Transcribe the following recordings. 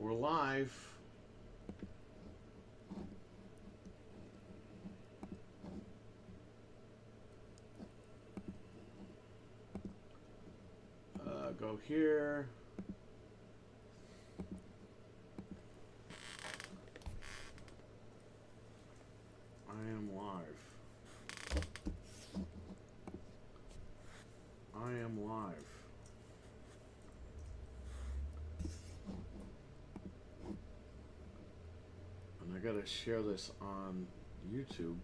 We're live. Go here. I am live. I am live. And I gotta share this on YouTube.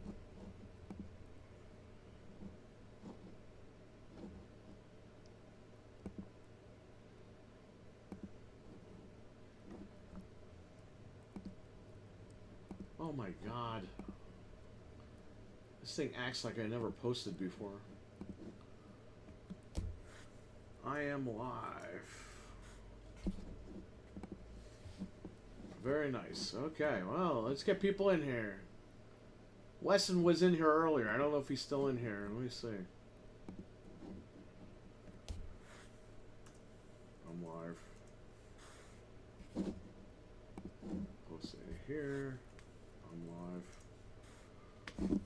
Oh my god. This thing acts like I never posted before. I am live. Very nice. Okay, well, let's get people in here. Wesson was in here earlier. I don't know if he's still in here. Let me see. I'm live. Let's see here. I'm live.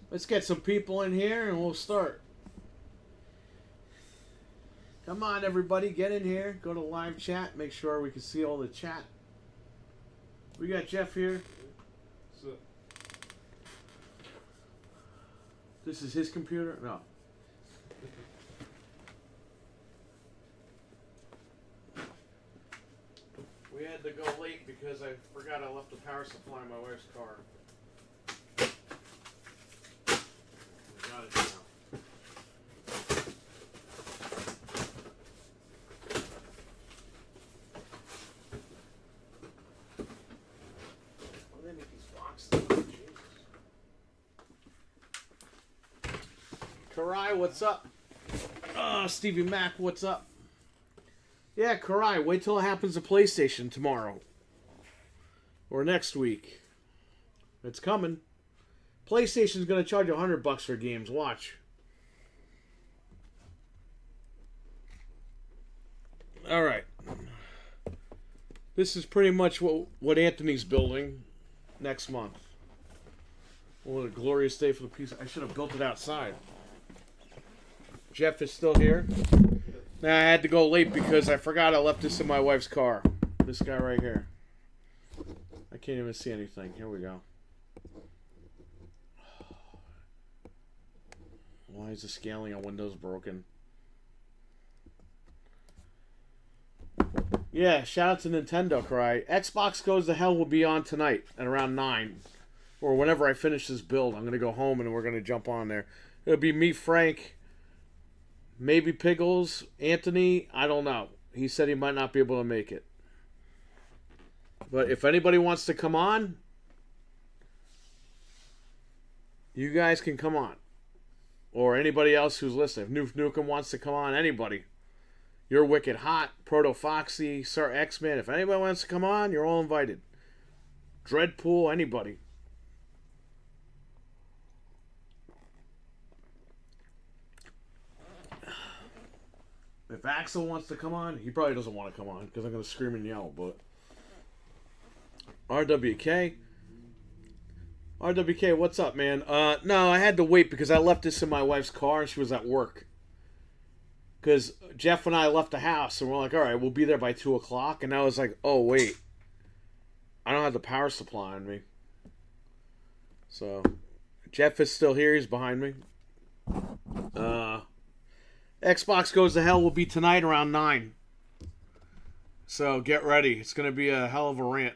Let's get some people in here and we'll start. Come on, everybody, get in here. Go to live chat. Make sure we can see all the chat. We got Jeff here. So, This is his computer? No. We had to go late because I forgot I left the power supply in my wife's car. I got it now. Well, they make these boxes. Oh, Jesus. Karai, what's up? Stevie Mac, what's up? Yeah, Karai, wait till it happens to PlayStation tomorrow. Or next week. It's coming. PlayStation's gonna charge $100 for games. Watch. Alright. This is pretty much what Anthony's building next month. What a glorious day for the piece. I should have built it outside. Jeff is still here. Now I had to go late because I forgot I left this in my wife's car. This guy right here. I can't even see anything. Here we go. Why is the scaling on Windows broken? Yeah, shout out to Nintendo, Cry. Xbox Goes to Hell will be on tonight at around 9. Or whenever I finish this build. I'm going to go home and we're going to jump on there. It'll be me, Frank, maybe Piggles, Anthony. I don't know. He said he might not be able to make it. But if anybody wants to come on, you guys can come on. Or anybody else who's listening. If Noof Nukem wants to come on, anybody. You're Wicked Hot, Proto Foxy, Sir X-Man. If anybody wants to come on, you're all invited. Dreadpool, anybody. If Axel wants to come on, he probably doesn't want to come on because I'm going to scream and yell, but RWK, what's up, man? No, I had to wait because I left this in my wife's car and she was at work. Because Jeff and I left the house and we're like, all right, we'll be there by 2 o'clock. And I was like, oh, wait. I don't have the power supply on me. So, Jeff is still here. He's behind me. Xbox Goes to Hell will be tonight around 9. So, get ready. It's going to be a hell of a rant.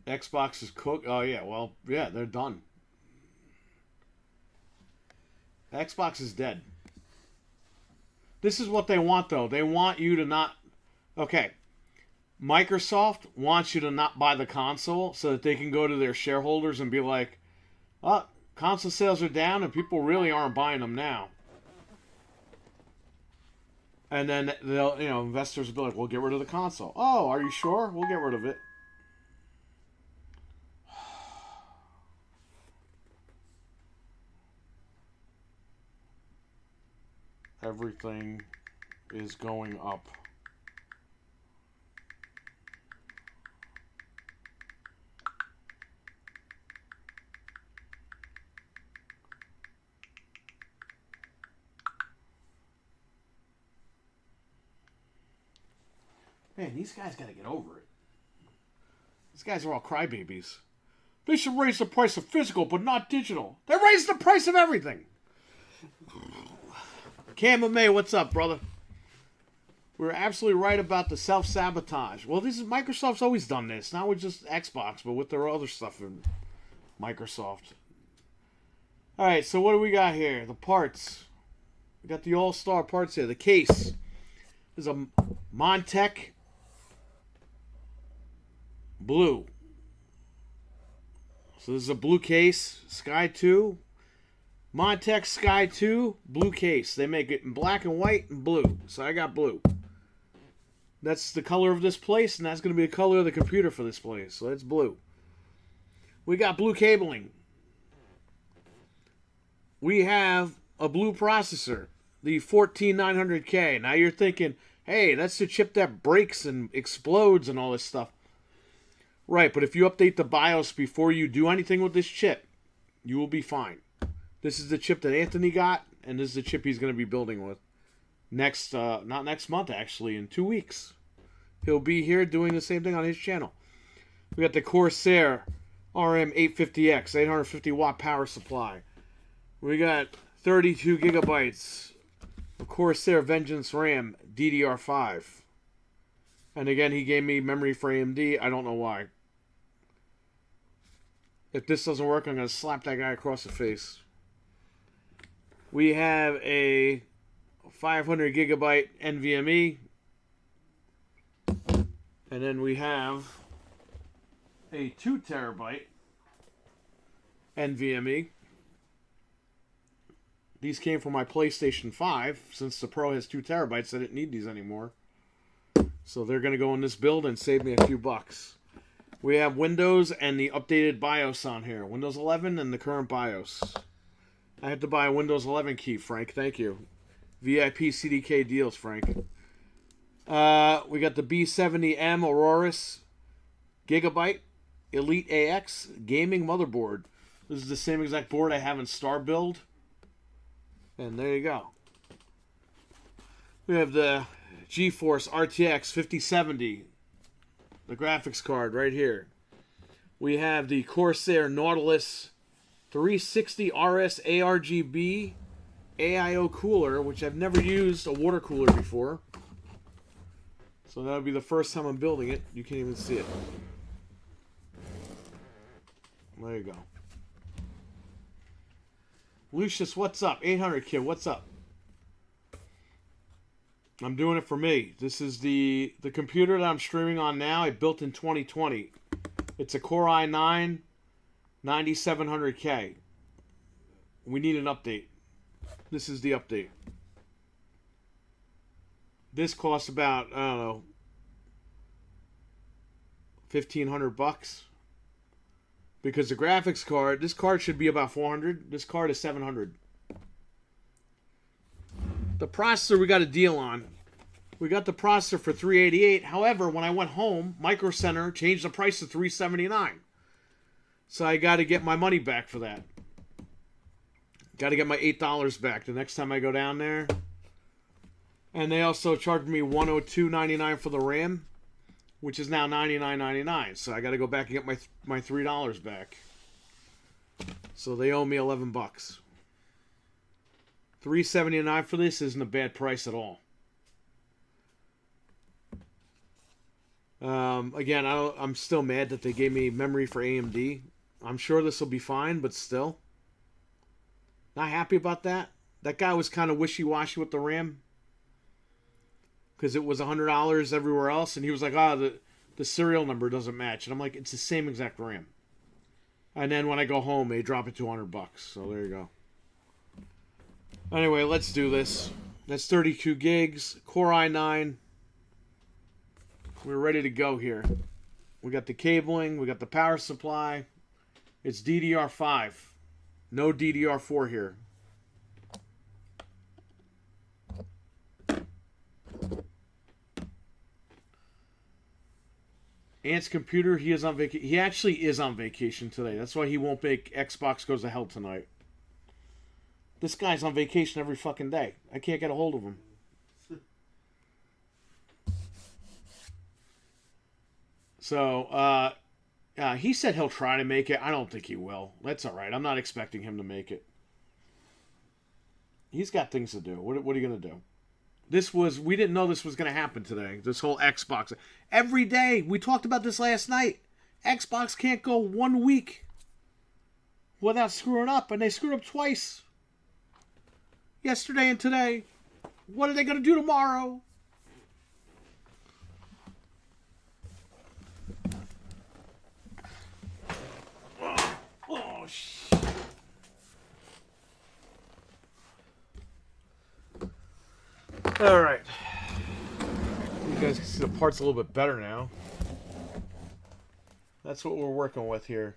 Xbox is cooked. Oh, yeah. Well, yeah, they're done. Xbox is dead. This is what they want, though. They want you to not... Okay. Microsoft wants you to not buy the console so that they can go to their shareholders and be like, oh, console sales are down and people really aren't buying them now. And then they'll, investors will be like, we'll get rid of the console. Oh, are you sure? We'll get rid of it. Everything is going up. Man, these guys got to get over it. These guys are all crybabies. They should raise the price of physical, but not digital. They raised the price of everything. Cam May, what's up, brother? We're absolutely right about the self-sabotage. Well, Microsoft's always done this. Not with just Xbox, but with their other stuff in Microsoft. All right, so what do we got here? The parts. We got the all-star parts here. The case. There's a Montech blue. So this is a blue case. Sky 2. Montech Sky 2 blue case. They make it in black and white and blue. So I got blue. That's the color of this place, and that's going to be the color of the computer for this place. So that's blue. We got blue cabling. We have a blue processor, the 14900K. Now you're thinking, hey, that's the chip that breaks and explodes and all this stuff. Right, but if you update the BIOS before you do anything with this chip, you will be fine. This is the chip that Anthony got, and this is the chip he's going to be building with. Not next month, actually, in 2 weeks. He'll be here doing the same thing on his channel. We got the Corsair RM850X, 850 watt power supply. We got 32 gigabytes of Corsair Vengeance RAM DDR5. And again, he gave me memory for AMD. I don't know why. If this doesn't work, I'm going to slap that guy across the face. We have a 500 gigabyte NVMe. And then we have a 2 terabyte NVMe. These came from my PlayStation 5. Since the Pro has 2 terabytes, I didn't need these anymore. So they're going to go in this build and save me a few bucks. We have Windows and the updated BIOS on here. Windows 11 and the current BIOS. I had to buy a Windows 11 key, Frank. Thank you. VIP CDK deals, Frank. We got the B70M Aorus Gigabyte Elite AX gaming motherboard. This is the same exact board I have in Star Build. And there you go. We have the GeForce RTX 5070. The graphics card right here. We have the Corsair Nautilus 360 RS ARGB AIO cooler, which I've never used a water cooler before. So that'll be the first time I'm building it. You can't even see it. There you go. Lucius, what's up? 800 kid, what's up? I'm doing it for me. This is the computer that I'm streaming on now. I built in 2020. It's a Core i9 9700K. We need an update. This is the update. This costs about, I don't know, $1,500 because the graphics card, this card should be about $400. This card is $700. The processor we got a deal on. We got the processor for $388. However, when I went home, Micro Center changed the price to $379. So I got to get my money back for that. Got to get my $8 back the next time I go down there. And they also charged me $102.99 for the RAM, which is now $99.99. So I got to go back and get my $3 back. So they owe me $11. $379 for this isn't a bad price at all. Again, I'm still mad that they gave me memory for AMD. I'm sure this will be fine, but still. Not happy about that. That guy was kind of wishy-washy with the RAM. Because it was $100 everywhere else. And he was like, the serial number doesn't match. And I'm like, it's the same exact RAM. And then when I go home, they drop it to $100. So there you go. Anyway, let's do this. That's 32 gigs. Core i9. We're ready to go here. We got the cabling. We got the power supply. It's DDR5. No DDR4 here. Ant's computer, he is on vacation. He actually is on vacation today. That's why he won't make Xbox Goes to Hell tonight. This guy's on vacation every fucking day. I can't get a hold of him. So, he said he'll try to make it. I don't think he will. That's all right. I'm not expecting him to make it. He's got things to do. What are you going to do? We didn't know this was going to happen today. This whole Xbox. Every day, we talked about this last night. Xbox can't go 1 week without screwing up, and they screwed up twice. Yesterday and today. What are they going to do tomorrow? Oh, shit. All right. You guys can see the parts a little bit better now. That's what we're working with here.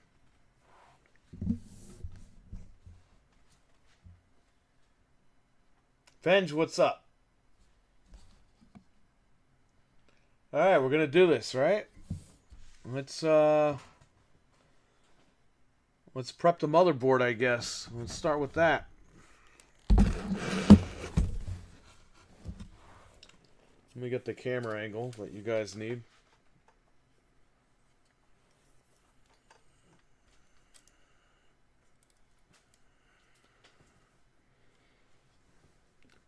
Venge, what's up? All right, we're gonna do this, right? Let's prep the motherboard, I guess. Let's start with that. Let me get the camera angle that you guys need.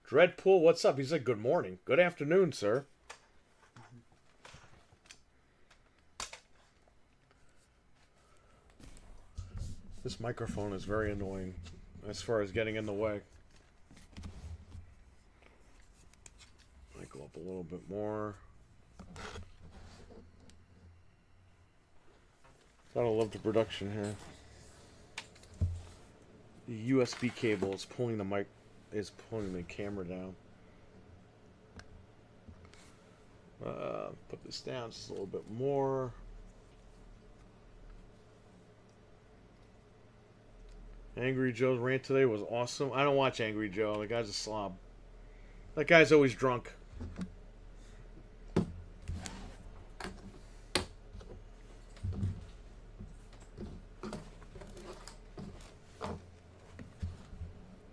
Dreadpool, what's up? He said good morning. Good afternoon, sir. This microphone is very annoying as far as getting in the way. Might go up a little bit more. Gotta love the production here. The USB cable is pulling the camera down. Put this down just a little bit more. Angry Joe's rant today was awesome. I don't watch Angry Joe. The guy's a slob. That guy's always drunk.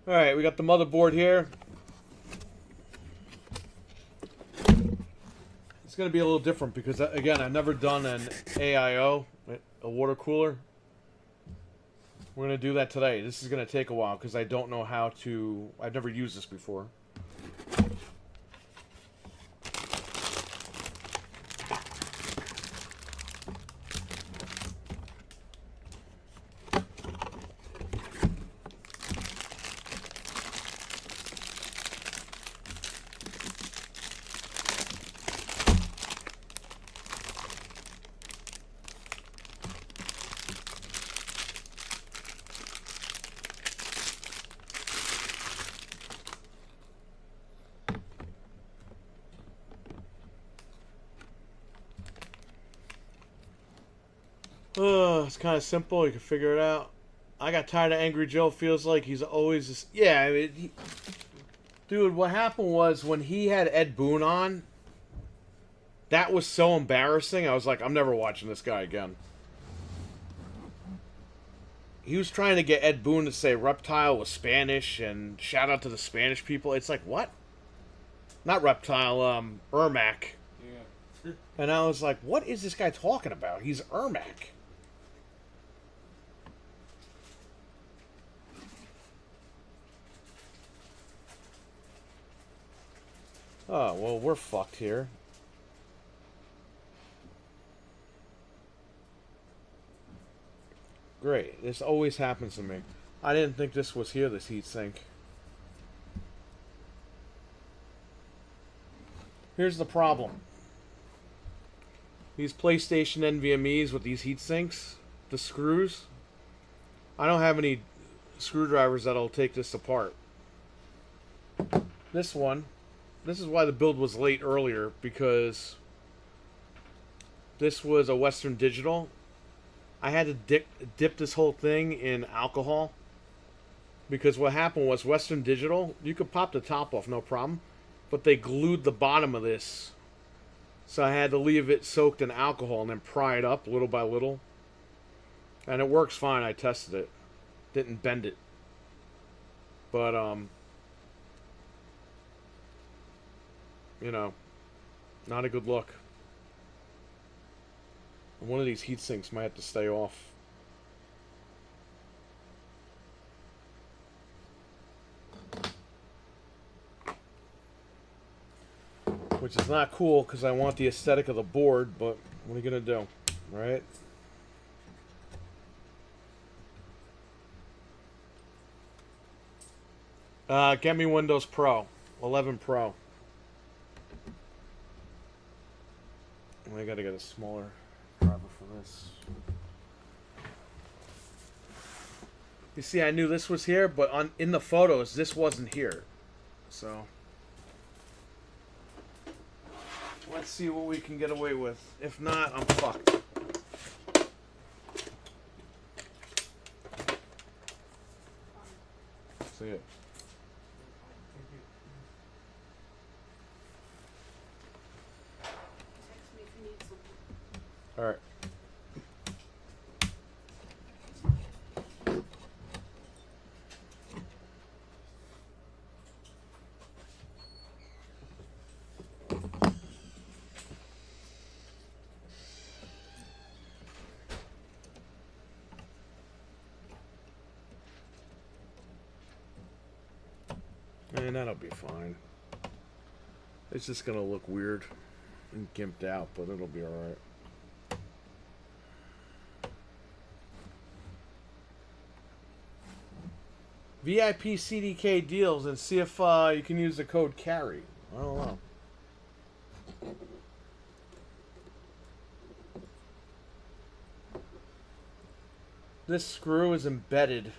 Alright, we got the motherboard here. It's going to be a little different because, again, I've never done an AIO, a water cooler. We're going to do that today. This is going to take a while because I don't know how to... I've never used this before. It's kind of simple. You can figure it out. I got tired of Angry Joe. Feels like he's always just... Yeah, I mean... Dude, what happened was when he had Ed Boon on, that was so embarrassing. I was like, I'm never watching this guy again. He was trying to get Ed Boon to say reptile was Spanish and shout out to the Spanish people. It's like, what? Not reptile, Ermac. Yeah. And I was like, what is this guy talking about? He's Ermac. Oh, well, we're fucked here. Great. This always happens to me. I didn't think this was here, this heatsink. Here's the problem. These PlayStation NVMEs with these heatsinks, the screws, I don't have any screwdrivers that'll take this apart. This one, this is why the build was late earlier, because this was a Western Digital. I had to dip this whole thing in alcohol, because what happened was Western Digital, you could pop the top off, no problem, but they glued the bottom of this So I had to leave it soaked in alcohol and then pry it up little by little. And it works fine. I tested it. Didn't bend it. But, you know, not a good look. One of these heat sinks might have to stay off. Which is not cool because I want the aesthetic of the board, but what are you going to do, right? Get me Windows Pro, 11 Pro. I gotta get a smaller driver for this. You see, I knew this was here, but in the photos, this wasn't here. So, let's see what we can get away with. If not, I'm fucked. See it. All right. And that'll be fine. It's just gonna look weird and gimped out, but it'll be alright. VIP CDK deals, and see if you can use the code CARRY. I don't know. This screw is embedded.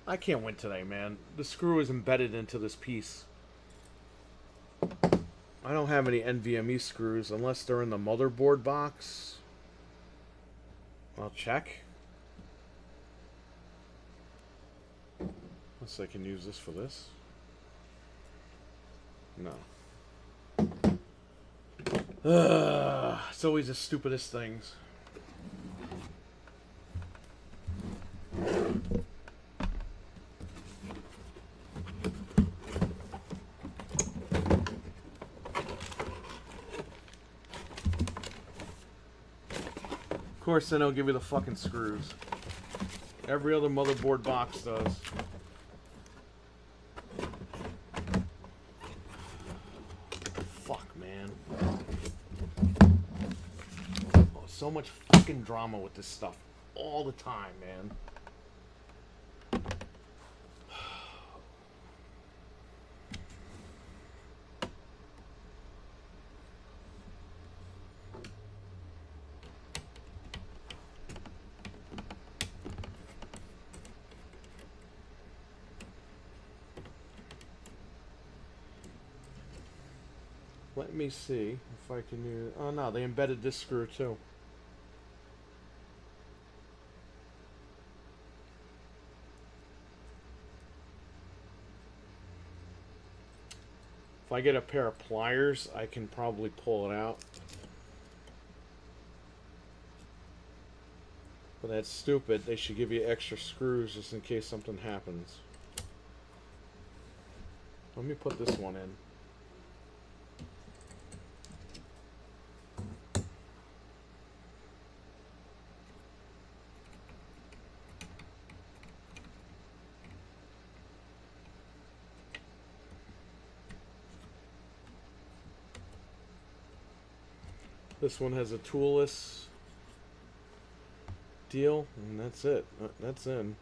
I can't win today, man. The screw is embedded into this piece. I don't have any NVMe screws unless they're in the motherboard box. I'll check. Unless I can use this for this. No. It's always the stupidest things. Of course, then they'll give you the fucking screws. Every other motherboard box does. Fuck, man. Oh, so much fucking drama with this stuff all the time, man. Let me see if I can use... Oh, no, they embedded this screw, too. If I get a pair of pliers, I can probably pull it out. But that's stupid. They should give you extra screws just in case something happens. Let me put this one in. This one has a toolless deal, and that's it. That's in.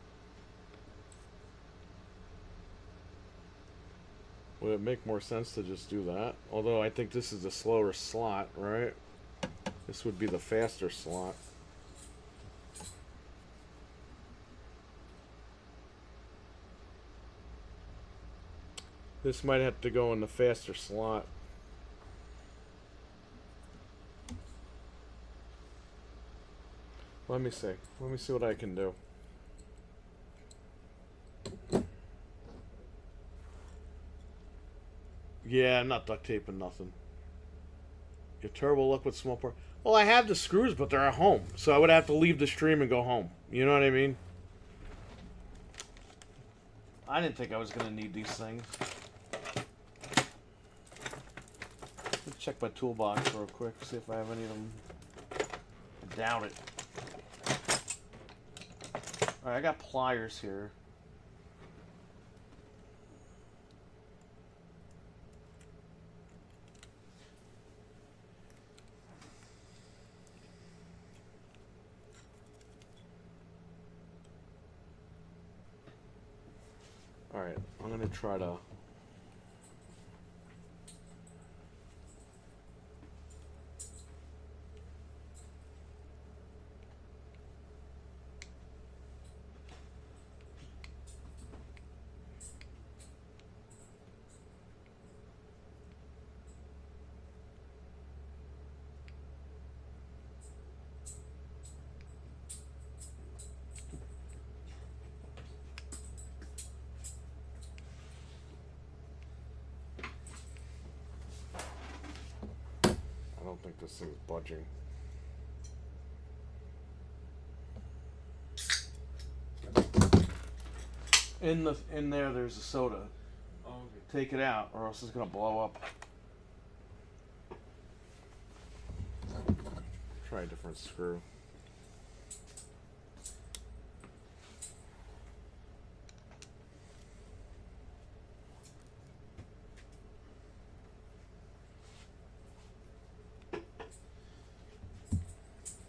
Would it make more sense to just do that? Although I think this is the slower slot, right? This would be the faster slot. This might have to go in the faster slot. Let me see. Let me see what I can do. Yeah, I'm not duct taping nothing. Get turbo luck with small part. Well, I have the screws, but they're at home, so I would have to leave the stream and go home. You know what I mean? I didn't think I was gonna need these things. Let's check my toolbox real quick, see if I have any of them. I doubt it. Alright, I got pliers here. Alright, I'm gonna try to... I don't think this thing's budging. In there, there's a soda. Oh, okay. Take it out, or else it's gonna blow up. Try a different screw.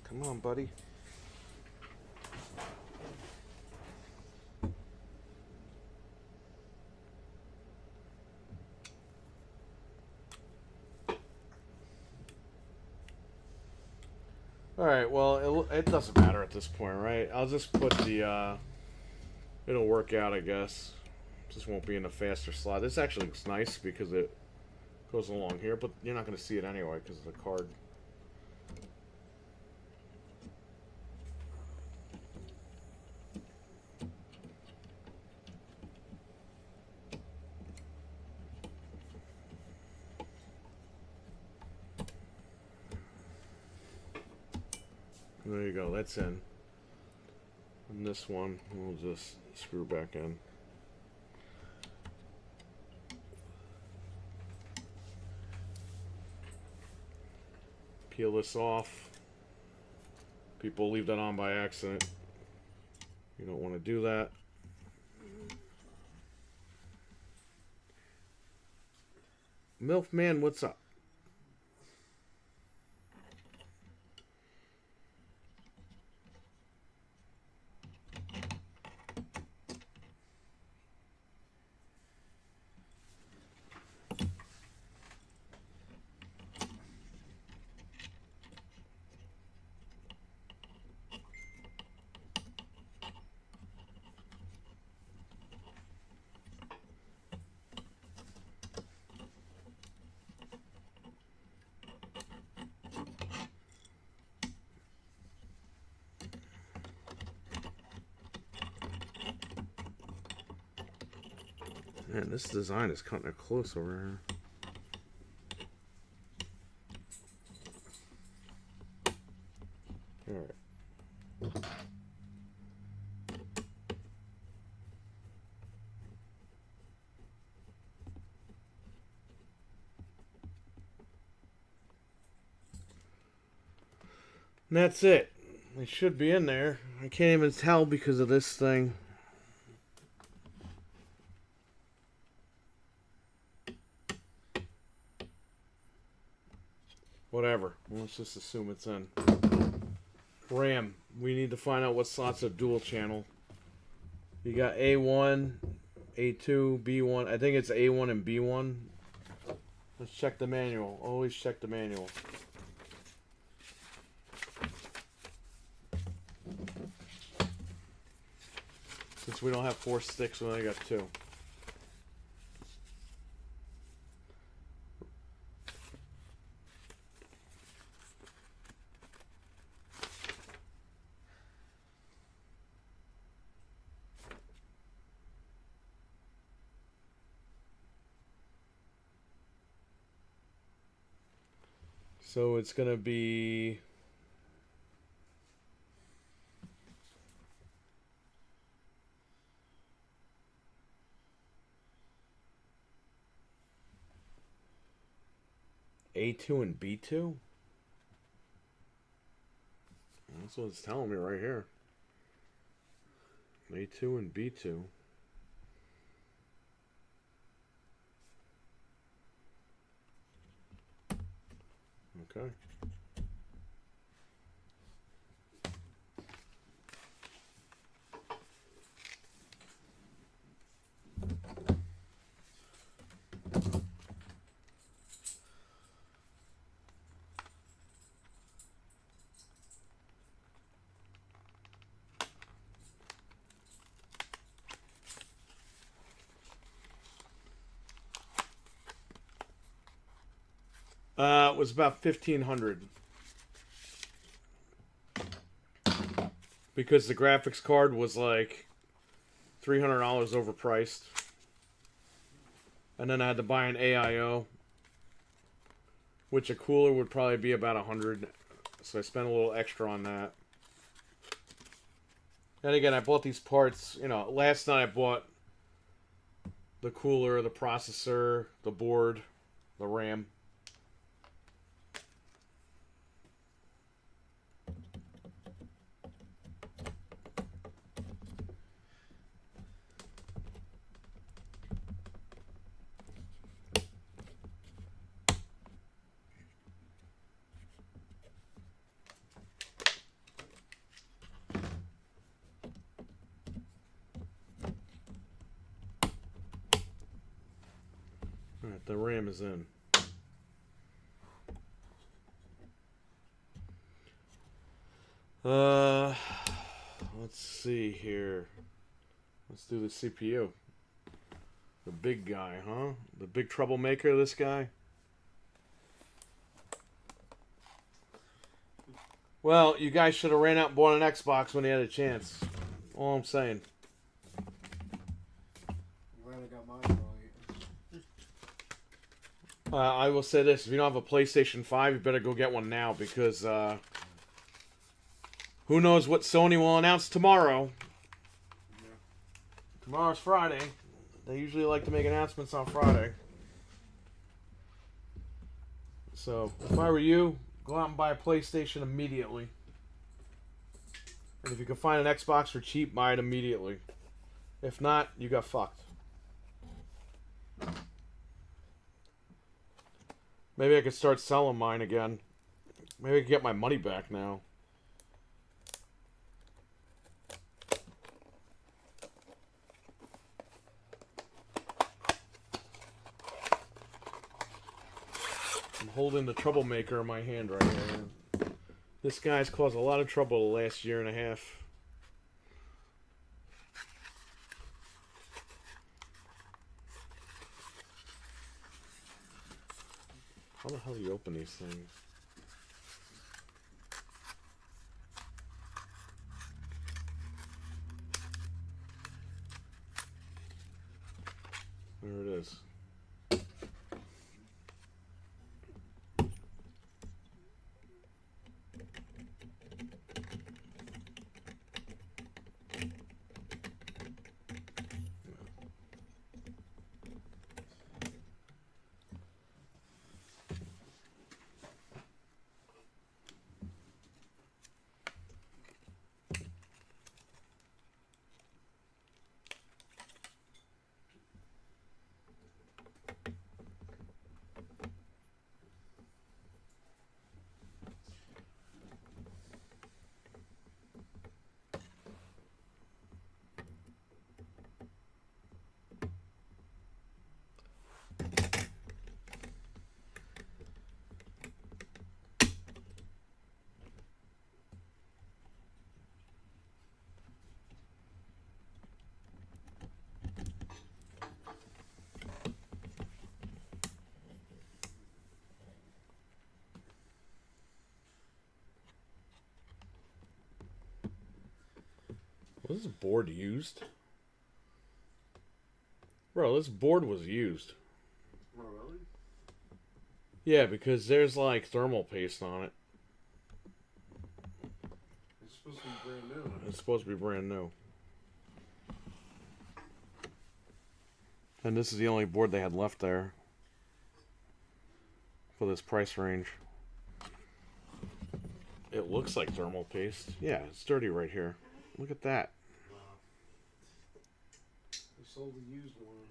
Come on, buddy. Alright, well, it doesn't matter at this point, right? I'll just put the, it'll work out, I guess. Just won't be in a faster slot. This actually looks nice because it goes along here, but you're not going to see it anyway because of the card. There you go, that's in. And this one, we'll just screw back in. Peel this off. People leave that on by accident. You don't want to do that. Milfman, what's up? Man, this design is cutting it close over here. Alright. And that's it. It should be in there. I can't even tell because of this thing. Whatever. Let's just assume it's in. RAM. We need to find out what slots are dual channel. You got A1, A2, B1. I think it's A1 and B1. Let's check the manual. Always check the manual. Since we don't have 4 sticks, we only got 2. So it's going to be A2 and B2? That's what it's telling me right here. A2 and B2. Okay. It was about 1,500 because the graphics card was like $300 overpriced, and then I had to buy an AIO, which a cooler would probably be about 100. So I spent a little extra on that. And again, I bought these parts. You know, last night I bought the cooler, the processor, the board, the RAM. Alright, the RAM is in. Let's see here. Let's do the CPU. The big guy, huh? The big troublemaker, this guy? Well, you guys should have ran out and bought an Xbox when you had a chance. All I'm saying. Glad I got mine right. I will say this. If you don't have a PlayStation 5, you better go get one now because who knows what Sony will announce tomorrow. Yeah. Tomorrow's Friday. They usually like to make announcements on Friday. So, if I were you, go out and buy a PlayStation immediately. And if you can find an Xbox for cheap, buy it immediately. If not, you got fucked. Maybe I could start selling mine again. Maybe I could get my money back now. I'm holding the troublemaker in my hand right now. This guy's caused a lot of trouble the last year and a half. How the hell do you open these things? There it is. Was this board used? Bro, this board was used. Oh, really? Yeah, because there's like thermal paste on it. It's supposed to be brand new. It's supposed to be brand new. And this is the only board they had left there for this price range. It looks like thermal paste. Yeah, it's dirty right here. Look at that. They sold the used one.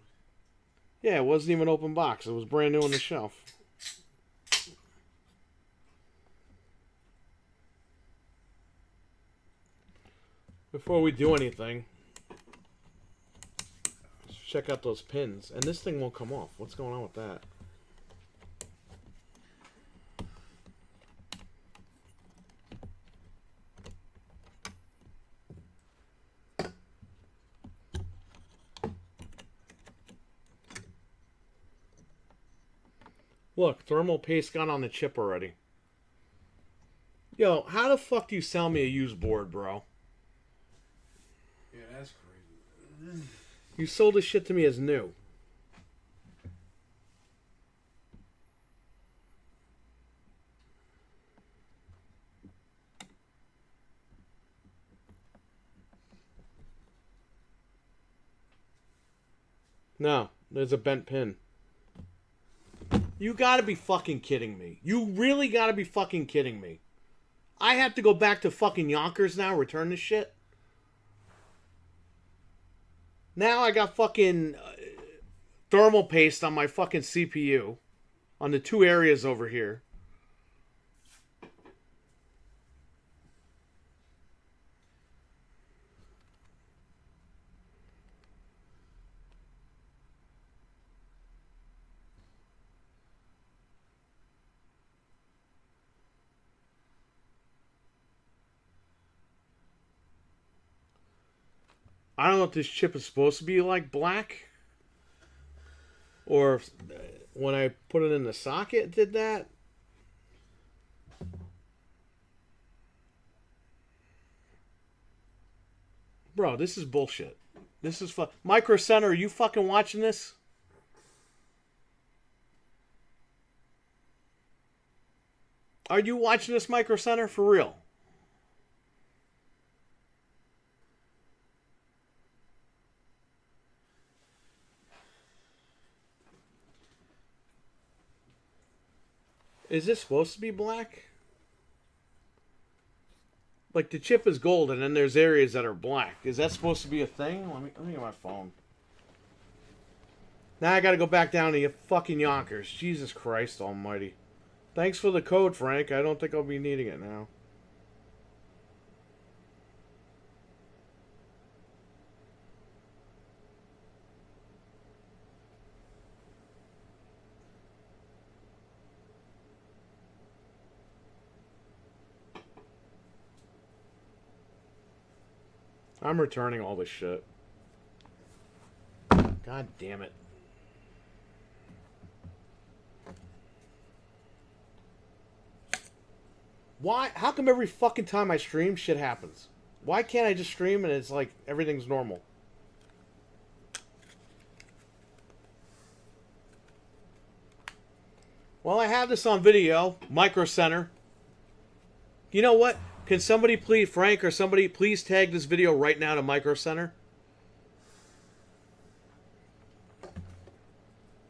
Yeah, it wasn't even open box. It was brand new on the shelf. Before we do anything, let's check out those pins. And this thing won't come off. What's going on with that? Look, thermal paste got on the chip already. Yo, how the fuck do you sell me a used board, bro? Yeah, that's crazy. You sold this shit to me as new. No, there's a bent pin. You gotta be fucking kidding me. You really gotta be fucking kidding me. I have to go back to fucking Yonkers now, return this shit? Now I got fucking thermal paste on my fucking CPU. On the two areas over here. I don't know if this chip is supposed to be like black. Or if, when I put it in the socket, it did that. Bro, this is bullshit. This is Micro Center, are you fucking watching this? Are you watching this, Micro Center? For real? Is this supposed to be black? Like the chip is gold and then there's areas that are black. Is that supposed to be a thing? Let me get my phone. Now I gotta go back down to your fucking Yonkers. Jesus Christ almighty. Thanks for the code, Frank. I don't think I'll be needing it now. I'm returning all this shit. God damn it. Why? How come every fucking time I stream, shit happens? Why can't I just stream and it's like everything's normal? Well, I have this on video. Micro Center. You know what? Can somebody please, Frank or somebody, please tag this video right now to Micro Center?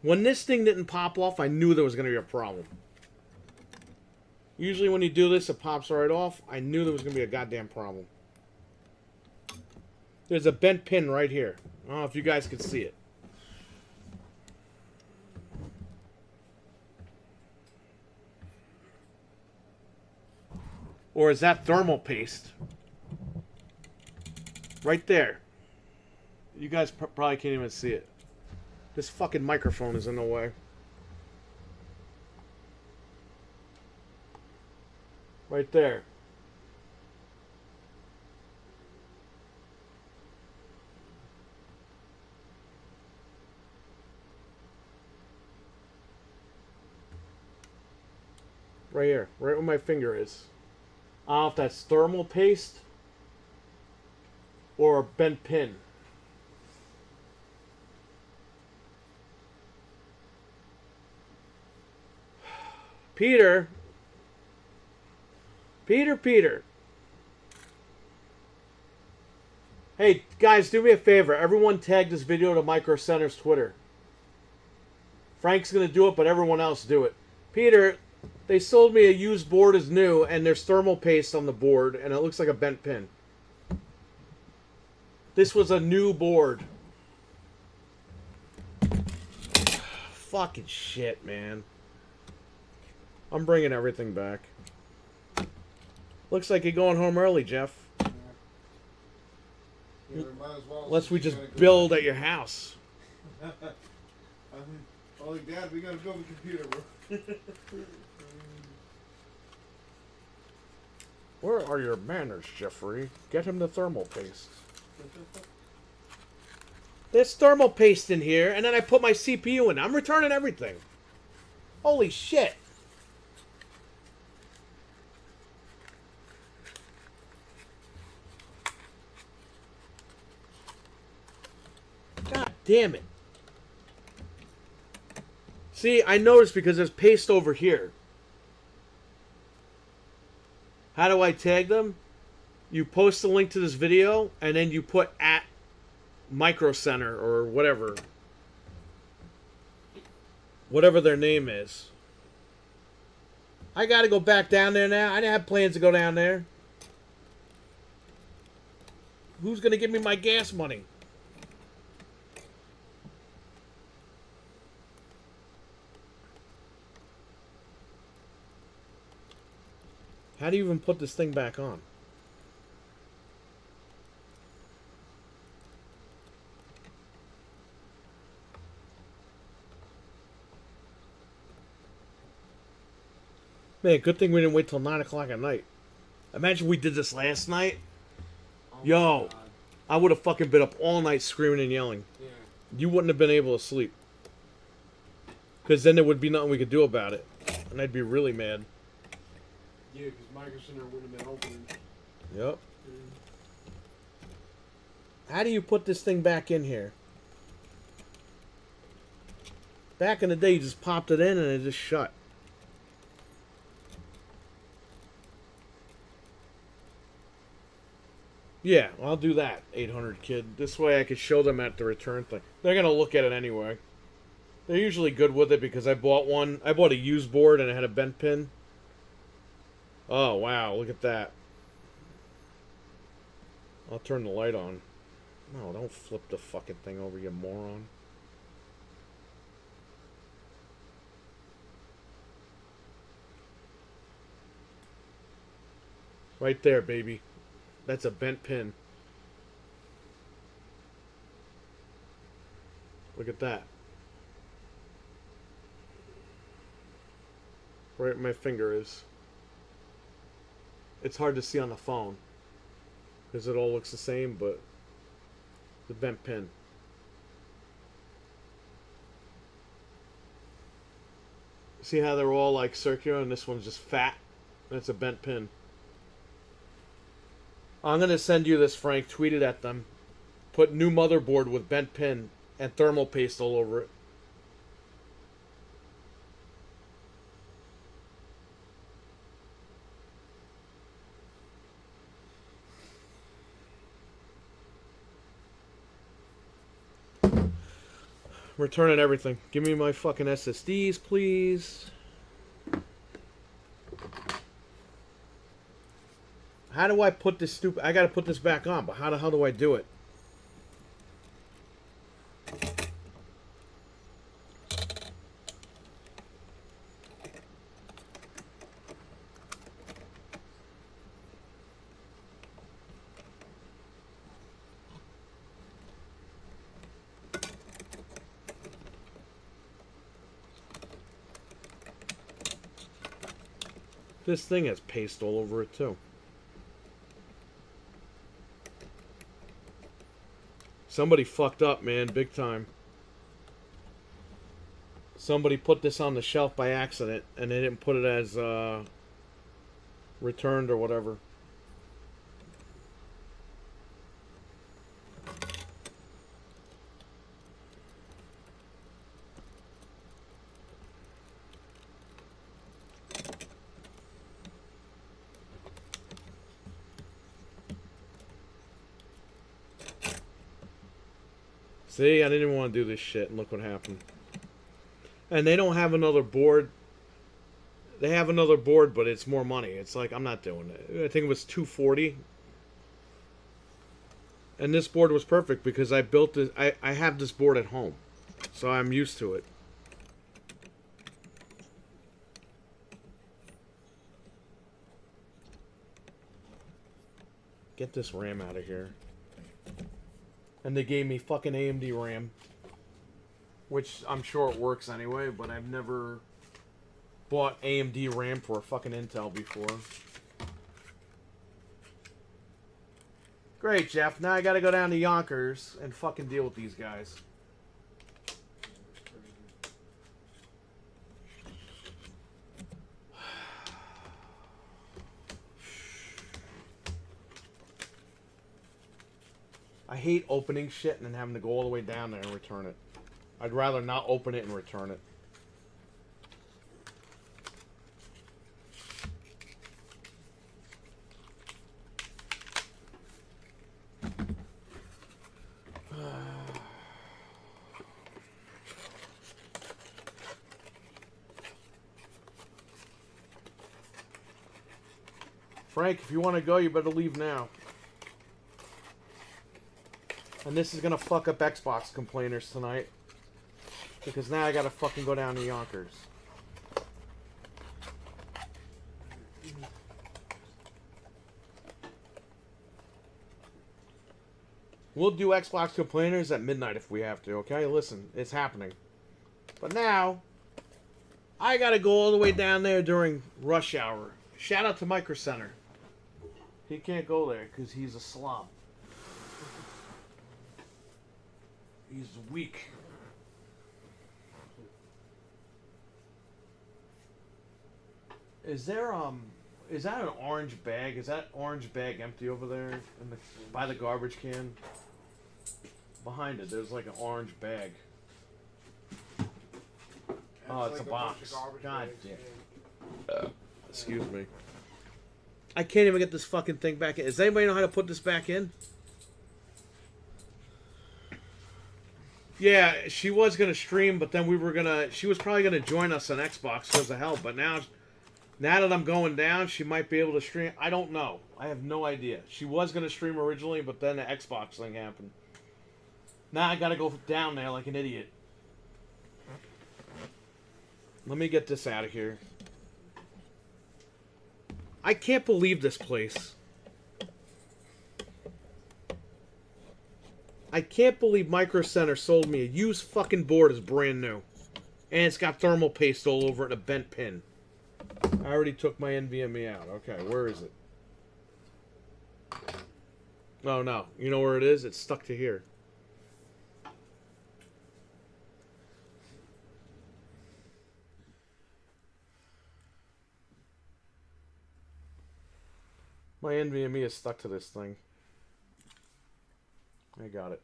When this thing didn't pop off, I knew there was going to be a problem. Usually when you do this, it pops right off. I knew there was going to be a goddamn problem. There's a bent pin right here. I don't know if you guys can see it. Or is that thermal paste? Right there. You guys probably can't even see it. This fucking microphone is in the way. Right there. Right here. Right where my finger is. I don't know if that's thermal paste or a bent pin. Peter. Peter. Hey, guys, do me a favor. Everyone tag this video to Micro Center's Twitter. Frank's going to do it, but everyone else do it. Peter, they sold me a used board as new, and there's thermal paste on the board, and it looks like a bent pin. This was a new board. Fucking shit, man. I'm bringing everything back. Looks like you're going home early, Jeff. Yeah, might as well, Unless we since just you gotta go build back. at your house. Oh, like, Dad, we gotta build a computer, bro. Where are your manners, Jeffrey? Get him the thermal paste. There's thermal paste in here, and then I put my CPU in. I'm returning everything. Holy shit. God damn it. See, I noticed because there's paste over here. How do I tag them? You post the link to this video, and then you put at Micro Center or whatever. Whatever their name is. I gotta go back down there now. I didn't have plans to go down there. Who's gonna give me my gas money? How do you even put this thing back on? Man, good thing we didn't wait till 9 o'clock at night. Imagine we did this last night. Oh, Yo. my God. I would have fucking been up all night screaming and yelling. Yeah. You wouldn't have been able to sleep. Because then there would be nothing we could do about it. And I'd be really mad. Yeah, because Micro Center wouldn't have been opening. Yep. How do you put this thing back in here? Back in the day, you just popped it in and it just shut. Yeah, I'll do that, 800 kid. This way I could show them at the return thing. They're going to look at it anyway. They're usually good with it because I bought one. I bought a used board and it had a bent pin. Oh, wow, look at that. I'll turn the light on. No, don't flip the fucking thing over, you moron. Right there, baby. That's a bent pin. Look at that. Right where my finger is. It's hard to see on the phone because it all looks the same, but the bent pin. See how they're all like circular and this one's just fat? That's a bent pin. I'm going to send you this, Frank. Tweet it at them. Put new motherboard with bent pin and thermal paste all over it. Returning everything. Give me my fucking SSDs, please. How do I put this stupid... I gotta put this back on, but how the hell do I do it? This thing has paste all over it, too. Somebody fucked up, man, big time. Somebody put this on the shelf by accident, and they didn't put it as returned or whatever. See, I didn't even want to do this shit, and look what happened. And they don't have another board. They have another board, but it's more money. It's like, I'm not doing it. I think it was $240. And this board was perfect because I built this. I have this board at home, so I'm used to it. Get this RAM out of here. And they gave me fucking AMD RAM, which I'm sure it works anyway, but I've never bought AMD RAM for a fucking Intel before. Great, Jeff. Now I gotta go down to Yonkers and fucking deal with these guys. I hate opening shit and then having to go all the way down there and return it. I'd rather not open it and return it. Frank, if you want to go, you better leave now. And this is gonna fuck up Xbox complainers tonight. Because now I gotta fucking go down to Yonkers. We'll do Xbox complainers at midnight if we have to, okay? Listen, it's happening. But now, I gotta go all the way down there during rush hour. Shout out to Micro Center. He can't go there because he's a slob. He's weak. Is there is that an orange bag? Is that orange bag empty over there in the by the garbage can? Behind it, there's like an orange bag. Oh, it's like a box. God damn. Excuse me. I can't even get this fucking thing back in. Does anybody know how to put this back in? Yeah, she was gonna stream, but then she was probably gonna join us on Xbox because of hell. But now that I'm going down, she might be able to stream. I don't know. I have no idea. She was gonna stream originally, but then the Xbox thing happened. Now I gotta go down there like an idiot. Let me get this out of here. I can't believe this place. I can't believe Micro Center sold me a used fucking board as brand new. And it's got thermal paste all over it and a bent pin. I already took my NVMe out. Okay, where is it? Oh, no. You know where it is? It's stuck to here. My NVMe is stuck to this thing. I got it.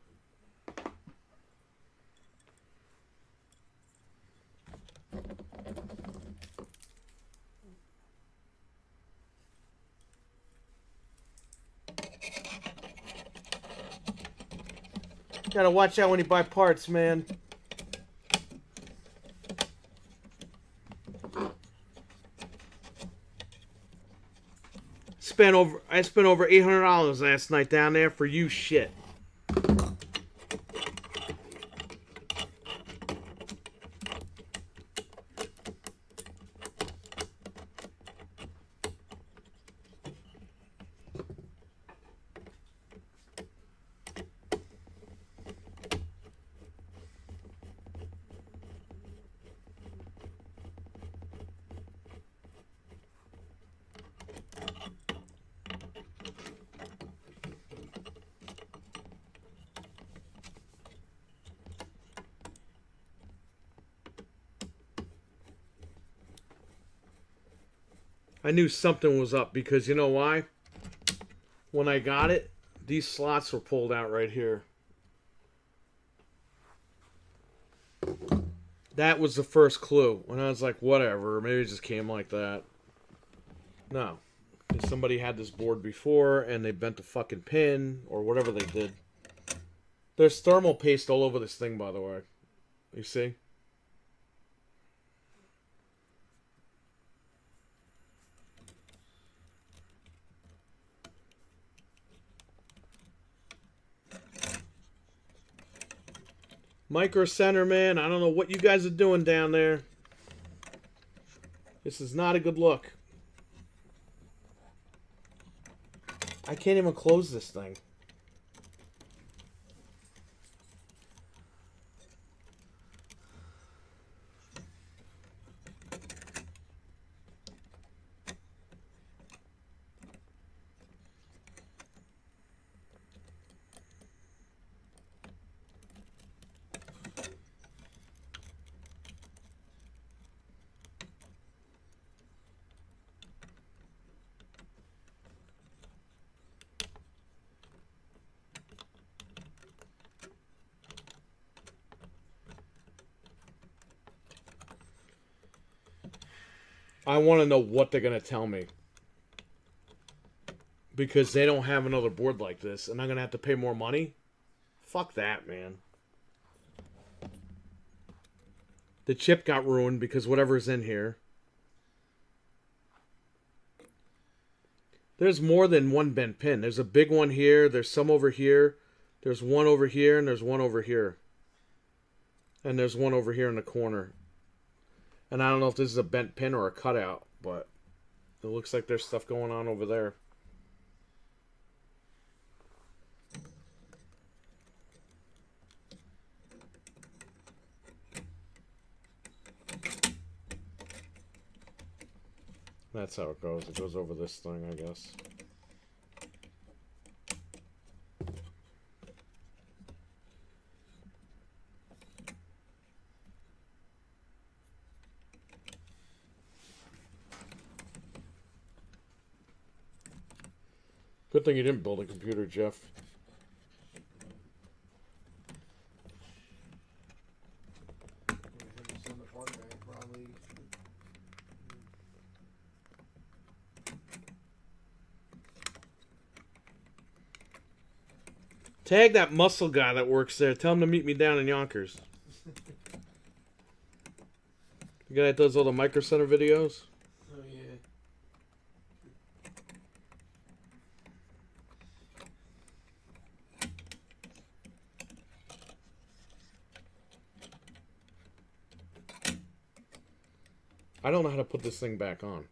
Gotta watch out when you buy parts, man. I spent over $800 last night down there for used shit. I knew something was up because you know why? When I got it, these slots were pulled out right here. That was the first clue. When I was like, whatever, maybe it just came like that. No. Somebody had this board before and they bent the fucking pin or whatever they did. There's thermal paste all over this thing, by the way. You see? Micro Center, man. I don't know what you guys are doing down there. This is not a good look. I can't even close this thing. I want to know what they're going to tell me. Because they don't have another board like this, and I'm going to have to pay more money? Fuck that, man. The chip got ruined because whatever's in here. There's more than one bent pin. There's a big one here. There's some over here. There's one over here, and there's one over here. And there's one over here in the corner. And I don't know if this is a bent pin or a cutout, but it looks like there's stuff going on over there. That's how it goes. It goes over this thing, I guess. Good thing you didn't build a computer, Jeff. Send the part back, probably. Tag that muscle guy that works there. Tell him to meet me down in Yonkers. The guy that does all the Micro Center videos. Oh, yeah. I don't know how to put this thing back on.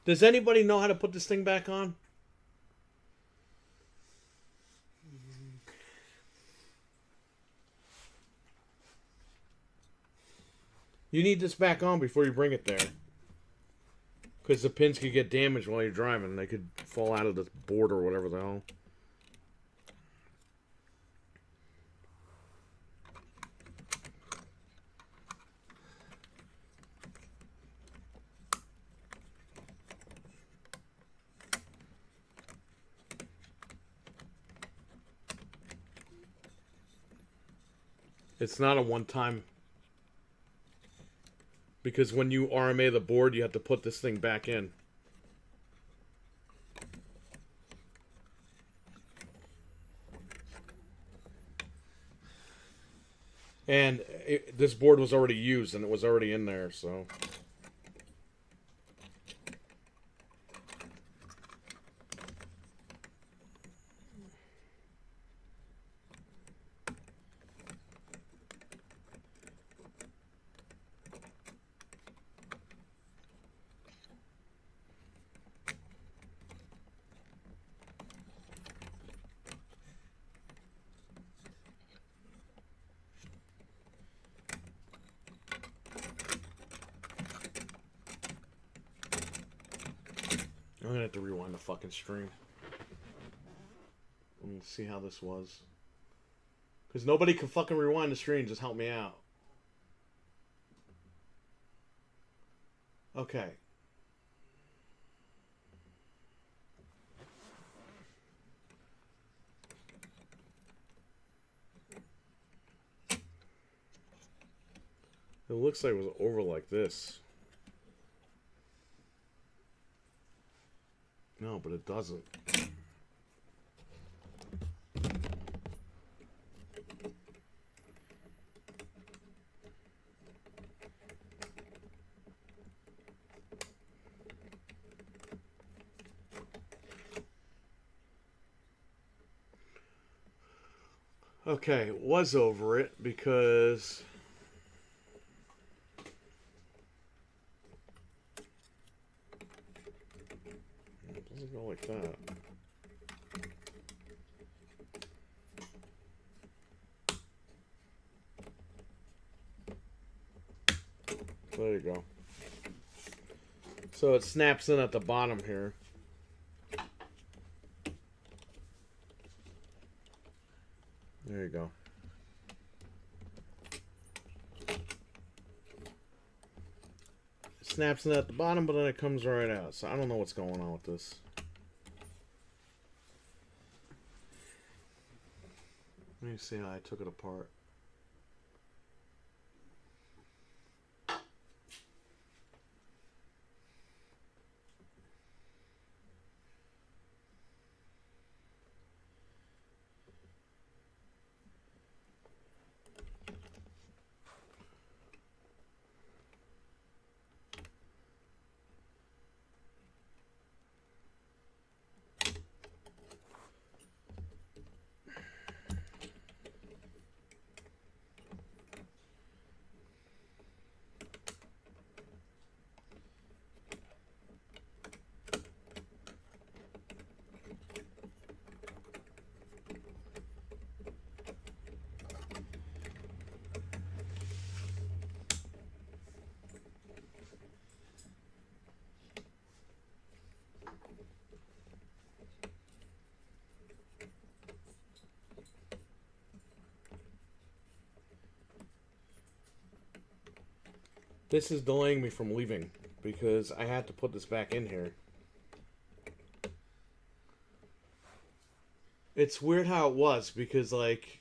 Does anybody know how to put this thing back on? You need this back on before you bring it there. Because the pins could get damaged while you're driving. They could fall out of the board or whatever the hell. It's not a one-time, because when you RMA the board, you have to put this thing back in. And this board was already used, and it was already in there, so... I'm gonna have to rewind the fucking stream. And see how this was. Because nobody can fucking rewind the stream, just help me out. Okay. It looks like it was over like this. but it doesn't. Okay, was over it because it doesn't go like that. There you go. So it snaps in at the bottom here. There you go. It snaps in at the bottom, but then it comes right out. So I don't know what's going on with this. Let me see how I took it apart. This is delaying me from leaving because I had to put this back in here. It's weird how it was because, like,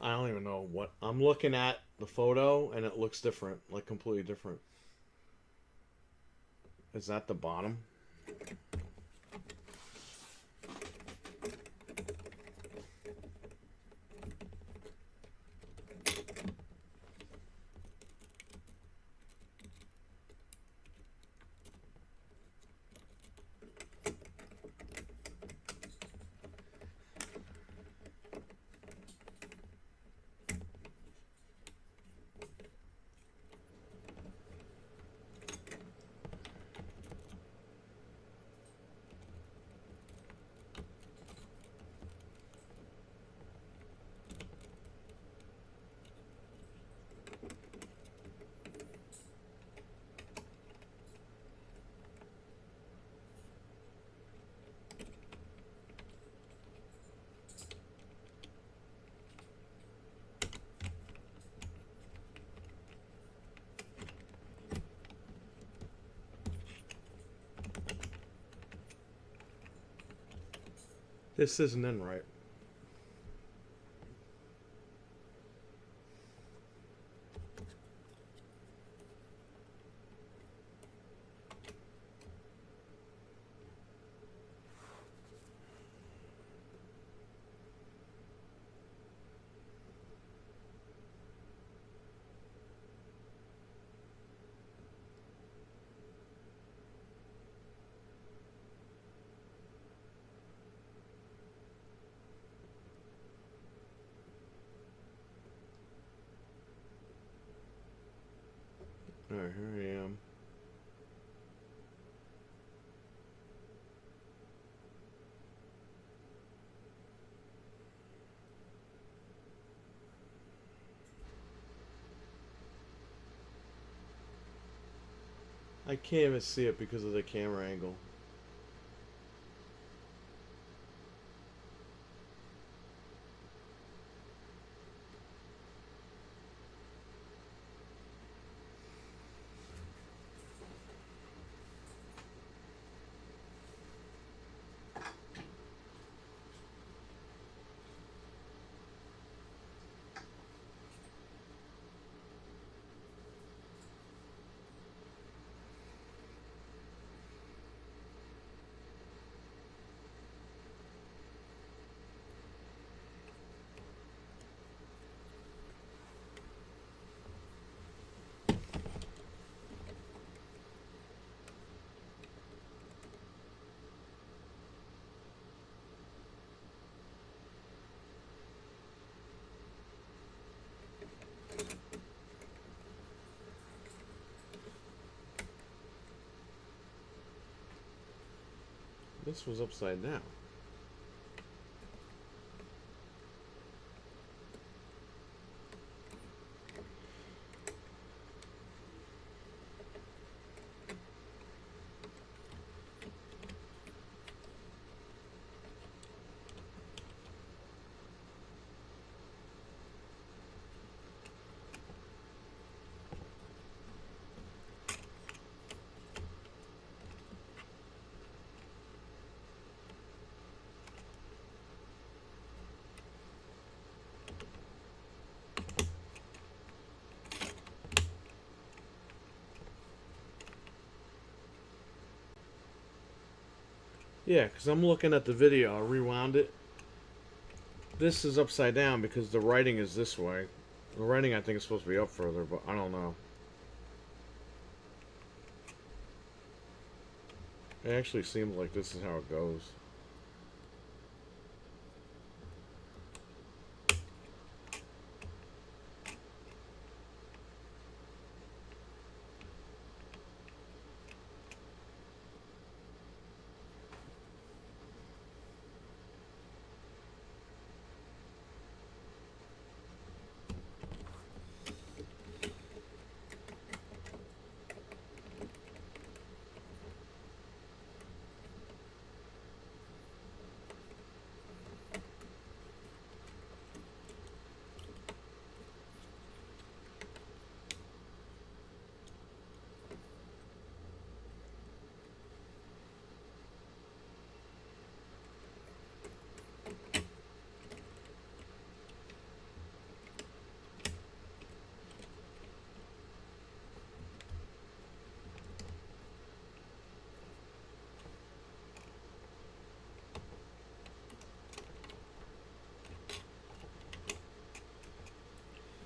I don't even know what I'm looking at the photo and it looks different, like completely different. Is that the bottom? This isn't in right. Alright, here I am. I can't even see it because of the camera angle. this was upside down. Yeah, because I'm looking at the video. I rewound it. This is upside down because the writing is this way. The writing, I think, is supposed to be up further, but I don't know. It actually seems like this is how it goes.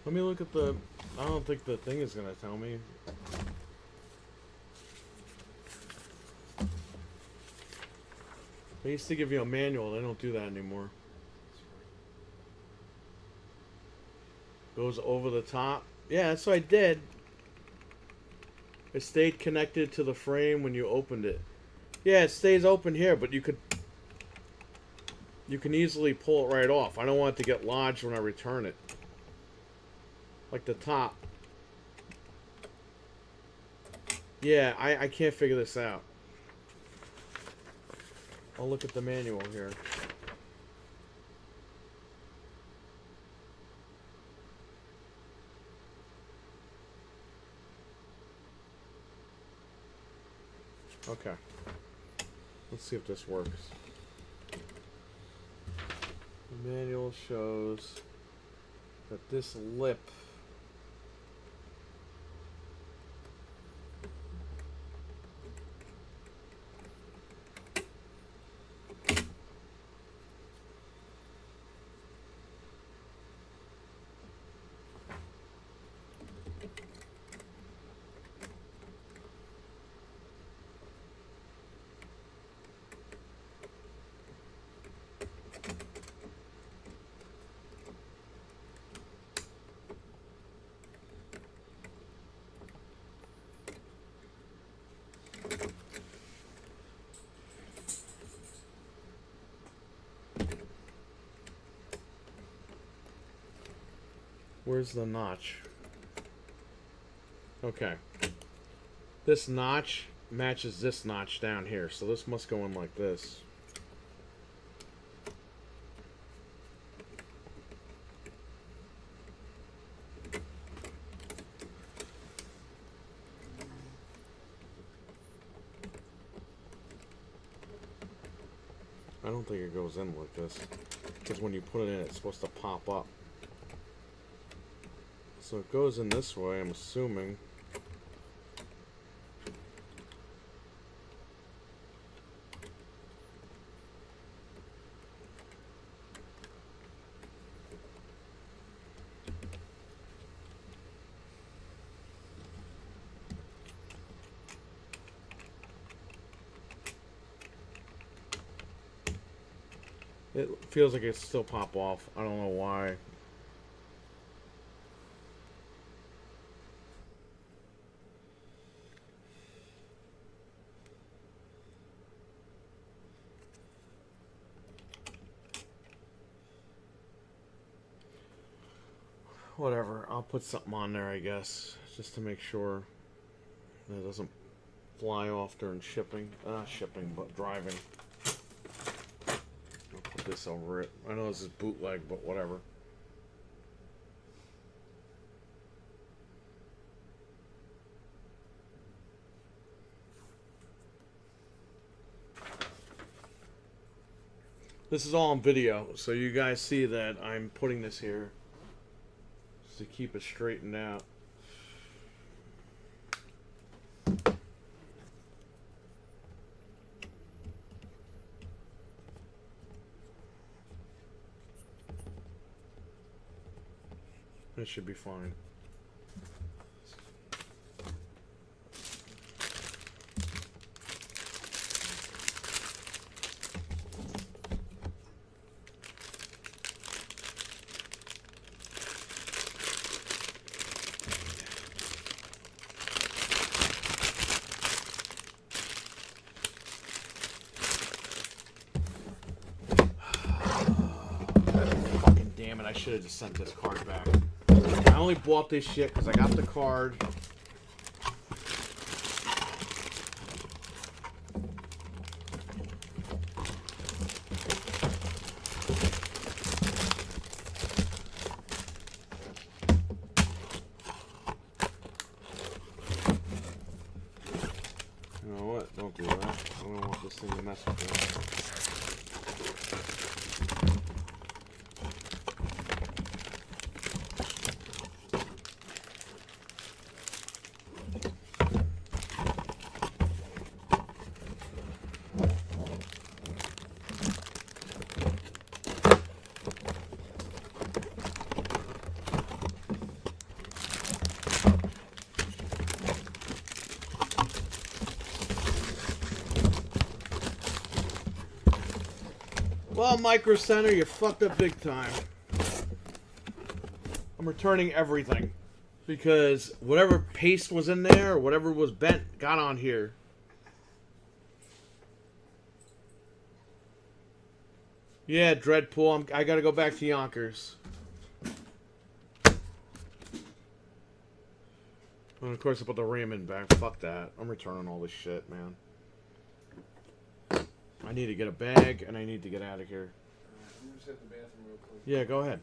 Let me look at the... I don't think the thing is going to tell me. They used to give you a manual. They don't do that anymore. Goes over the top. Yeah, that's what I did. It stayed connected to the frame when you opened it. Yeah, it stays open here, but you can easily pull it right off. I don't want it to get lodged when I return it. Like the top. Yeah, I can't figure this out. I'll look at the manual here. Okay. Let's see if this works. The manual shows that this lip where's the notch? Okay. This notch matches this notch down here, so this must go in like this. I don't think it goes in like this, because when you put it in, it's supposed to pop up. So it goes in this way, I'm assuming. It feels like it's still pop off. I don't know why. Whatever. I'll put something on there, I guess, just to make sure that it doesn't fly off during shipping. Not shipping, but driving. I'll put this over it. I know this is bootleg, but whatever. This is all on video, so you guys see that I'm putting this here just to keep it straightened out. It should be fine. Fucking damn it, I should have just sent this card back. I only bought this shit because I got the card. You know what? Don't do that. I don't want this thing to mess with me. Well, Micro Center, you fucked up big time. I'm returning everything because whatever paste was in there or whatever was bent got on here. Yeah, Dreadpool, I gotta go back to Yonkers. And of course I put the Raymond back. Fuck that. I'm returning all this shit, man. I need to get a bag, and I need to get out of here. I'm just at the bathroom real quick. Yeah, go ahead.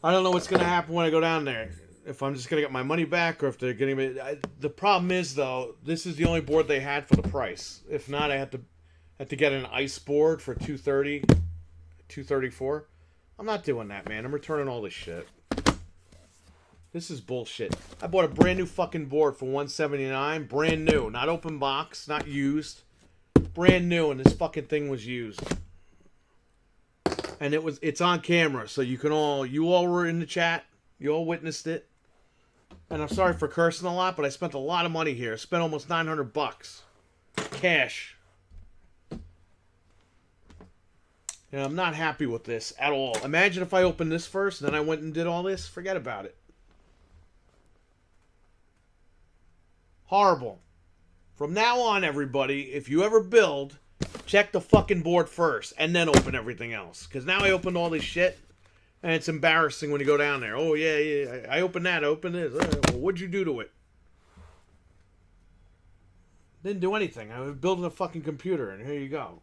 I don't know what's going to happen when I go down there. If I'm just going to get my money back, or if they're getting me... The problem is, though, this is the only board they had for the price. If not, I had to get an ice board for $230, $234. I'm not doing that, man. I'm returning all this shit. This is bullshit. I bought a brand new fucking board for $179. Brand new. Not open box. Not used. Brand new. And this fucking thing was used. And it's on camera. So you all were in the chat. You all witnessed it. And I'm sorry for cursing a lot, but I spent a lot of money here. I spent almost $900. Cash. And I'm not happy with this at all. Imagine if I opened this first and then I went and did all this. Forget about it. Horrible. From now on, everybody, if you ever build, check the fucking board first and then open everything else. Because now I opened all this shit and it's embarrassing when you go down there. Oh, yeah, I opened that, I opened this. Well, what'd you do to it? Didn't do anything. I was building a fucking computer and here you go.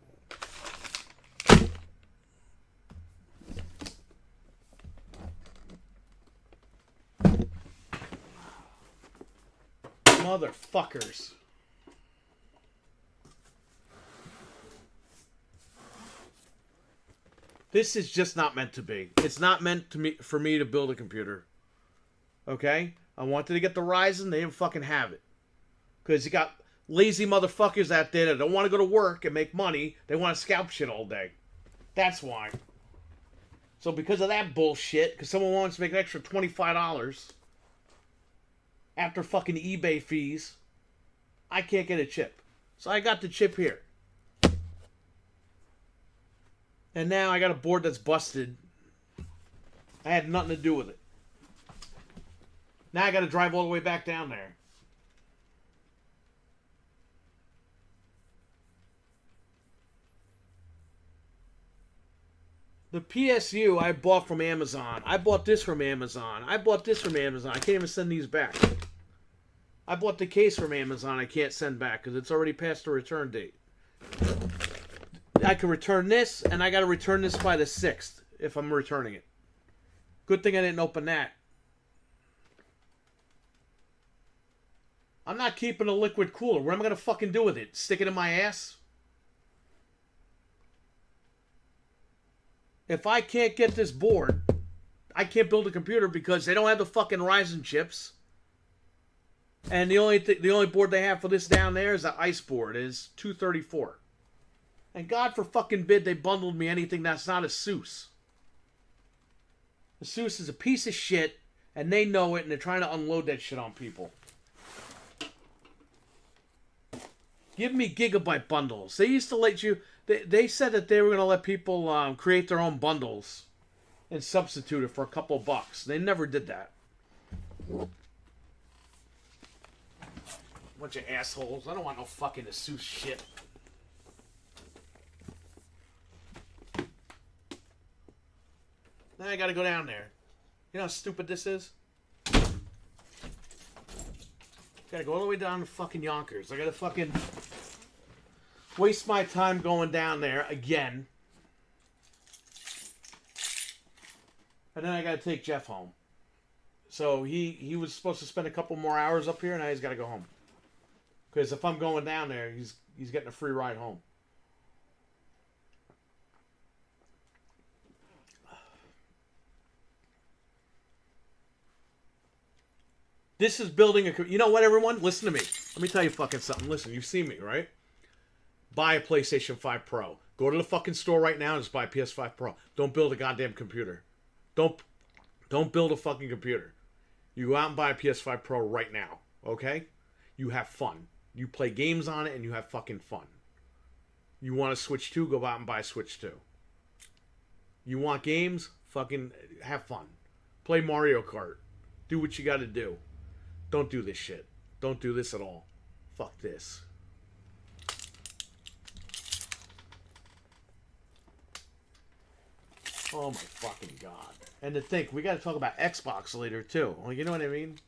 Motherfuckers. This is just not meant to be. It's not meant for me to build a computer. Okay? I wanted to get the Ryzen. They didn't fucking have it. Because you got lazy motherfuckers out there that don't want to go to work and make money. They want to scalp shit all day. That's why. So because of that bullshit, because someone wants to make an extra $25... after fucking eBay fees, I can't get a chip. So I got the chip here. And now I got a board that's busted. I had nothing to do with it. Now I got to drive all the way back down there. The PSU I bought from Amazon. I bought this from Amazon. I bought this from Amazon. I can't even send these back. I bought the case from Amazon. I can't send back because it's already past the return date. I can return this, and I got to return this by the 6th if I'm returning it. Good thing I didn't open that. I'm not keeping a liquid cooler. What am I going to fucking do with it? Stick it in my ass? If I can't get this board, I can't build a computer because they don't have the fucking Ryzen chips. And the only board they have for this down there is an ice board. It's 234. And God for fucking bid they bundled me anything that's not ASUS. ASUS is a piece of shit, and they know it, and they're trying to unload that shit on people. Give me gigabyte bundles. They used to let you... They said that they were going to let people create their own bundles and substitute it for a couple bucks. They never did that. Bunch of assholes. I don't want no fucking ASUS shit. Now I gotta go down there. You know how stupid this is? Gotta go all the way down to fucking Yonkers. I gotta fucking... waste my time going down there again. And then I gotta take Jeff home. So he was supposed to spend a couple more hours up here, and now he's gotta go home. Because if I'm going down there, he's getting a free ride home. This is building a... You know what, everyone? Listen to me. Let me tell you fucking something. Listen, you've seen me, right? Buy a PlayStation 5 Pro. Go to the fucking store right now and just buy a PS5 Pro. Don't build a goddamn computer. Don't build a fucking computer. You go out and buy a PS5 Pro right now, okay? You have fun. You play games on it and you have fucking fun. You want a Switch 2? Go out and buy a Switch 2. You want games? Fucking have fun. Play Mario Kart. Do what you gotta do. Don't do this shit. Don't do this at all. Fuck this. Oh my fucking god. And to think, we gotta talk about Xbox later too. Well, you know what I mean?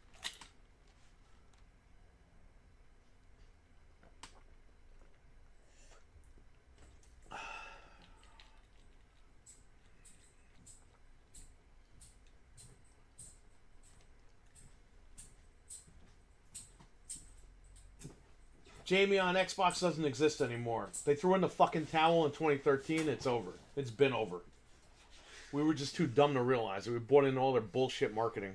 Jamie, on Xbox doesn't exist anymore. They threw in the fucking towel in 2013. It's over. It's been over. We were just too dumb to realize it. We bought in all their bullshit marketing.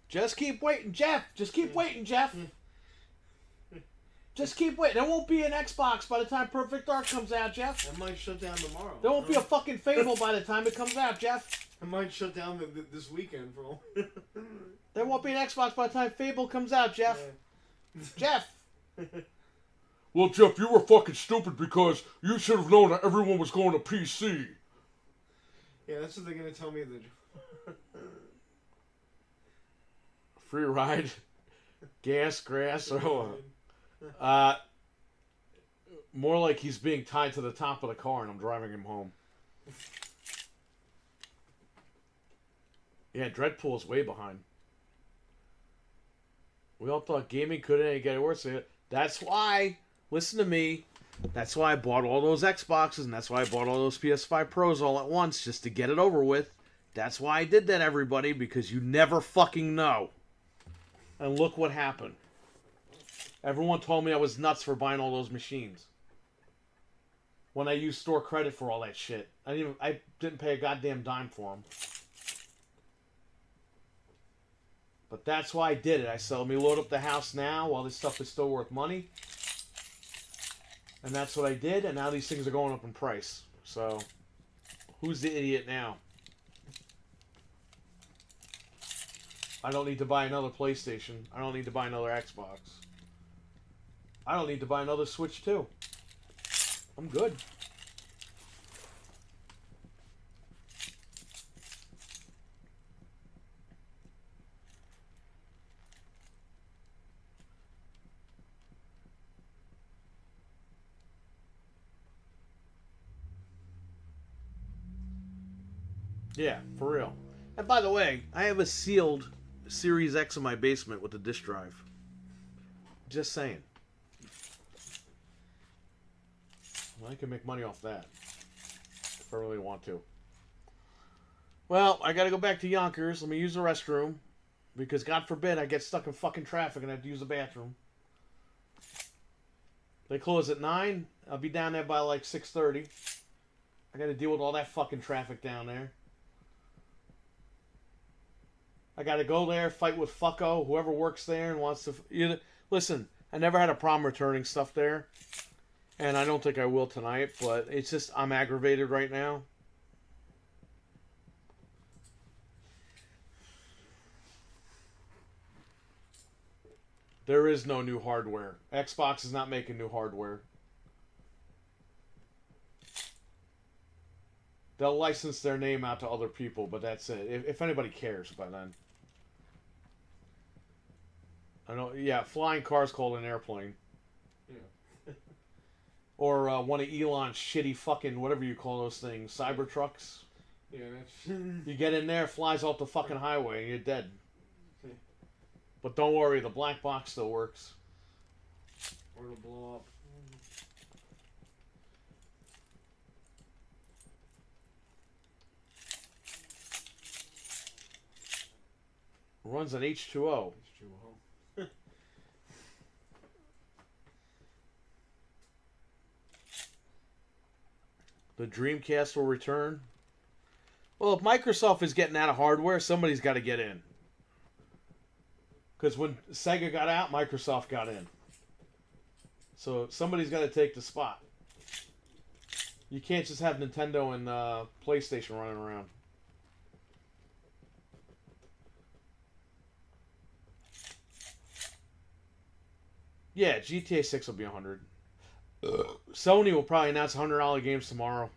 Just keep waiting, Jeff. Just keep waiting, Jeff. Just keep waiting. There won't be an Xbox by the time Perfect Dark comes out, Jeff. It might shut down tomorrow. There won't be a fucking Fable by the time it comes out, Jeff. It might shut down this weekend for all. There won't be an Xbox by the time Fable comes out, Jeff. Yeah. Jeff. Well, Jeff, you were fucking stupid because you should have known that everyone was going to PC. Yeah, that's what they're going to tell me. Free ride. Gas, grass, or more like he's being tied to the top of the car and I'm driving him home. Yeah, Dreadpool's way behind. We all thought gaming couldn't get worse. That's why, listen to me, that's why I bought all those Xboxes and that's why I bought all those PS5 Pros all at once, just to get it over with. That's why I did that, everybody, because you never fucking know. And look what happened. Everyone told me I was nuts for buying all those machines. When I used store credit for all that shit. I didn't pay a goddamn dime for them. But that's why I did it. I said, let me load up the house now while this stuff is still worth money. And that's what I did, and now these things are going up in price. So, who's the idiot now? I don't need to buy another PlayStation. I don't need to buy another Xbox. I don't need to buy another Switch 2. I'm good. Yeah, for real. And by the way, I have a sealed Series X in my basement with a disk drive. Just saying. Well, I can make money off that if I really want to. Well, I gotta go back to Yonkers. Let me use the restroom. Because God forbid I get stuck in fucking traffic and I have to use the bathroom. They close at 9. I'll be down there by like 6:30. I gotta deal with all that fucking traffic down there. I gotta go there, fight with fucko, whoever works there and wants to... Listen, I never had a problem returning stuff there. And I don't think I will tonight, but it's just I'm aggravated right now. There is no new hardware. Xbox is not making new hardware. They'll license their name out to other people, but that's it. If anybody cares by then. I know, yeah, flying cars called an airplane. Yeah. Or one of Elon's shitty fucking, whatever you call those things, Cybertrucks. Yeah, that's... You get in there, flies off the fucking highway, and you're dead. But don't worry, the black box still works. Or it'll blow up. Runs on H2O. It's true, huh? The Dreamcast will return. Well, if Microsoft is getting out of hardware, somebody's got to get in. Because when Sega got out, Microsoft got in. So somebody's got to take the spot. You can't just have Nintendo and PlayStation running around. Yeah, GTA 6 will be 100. Sony will probably announce $100 games tomorrow.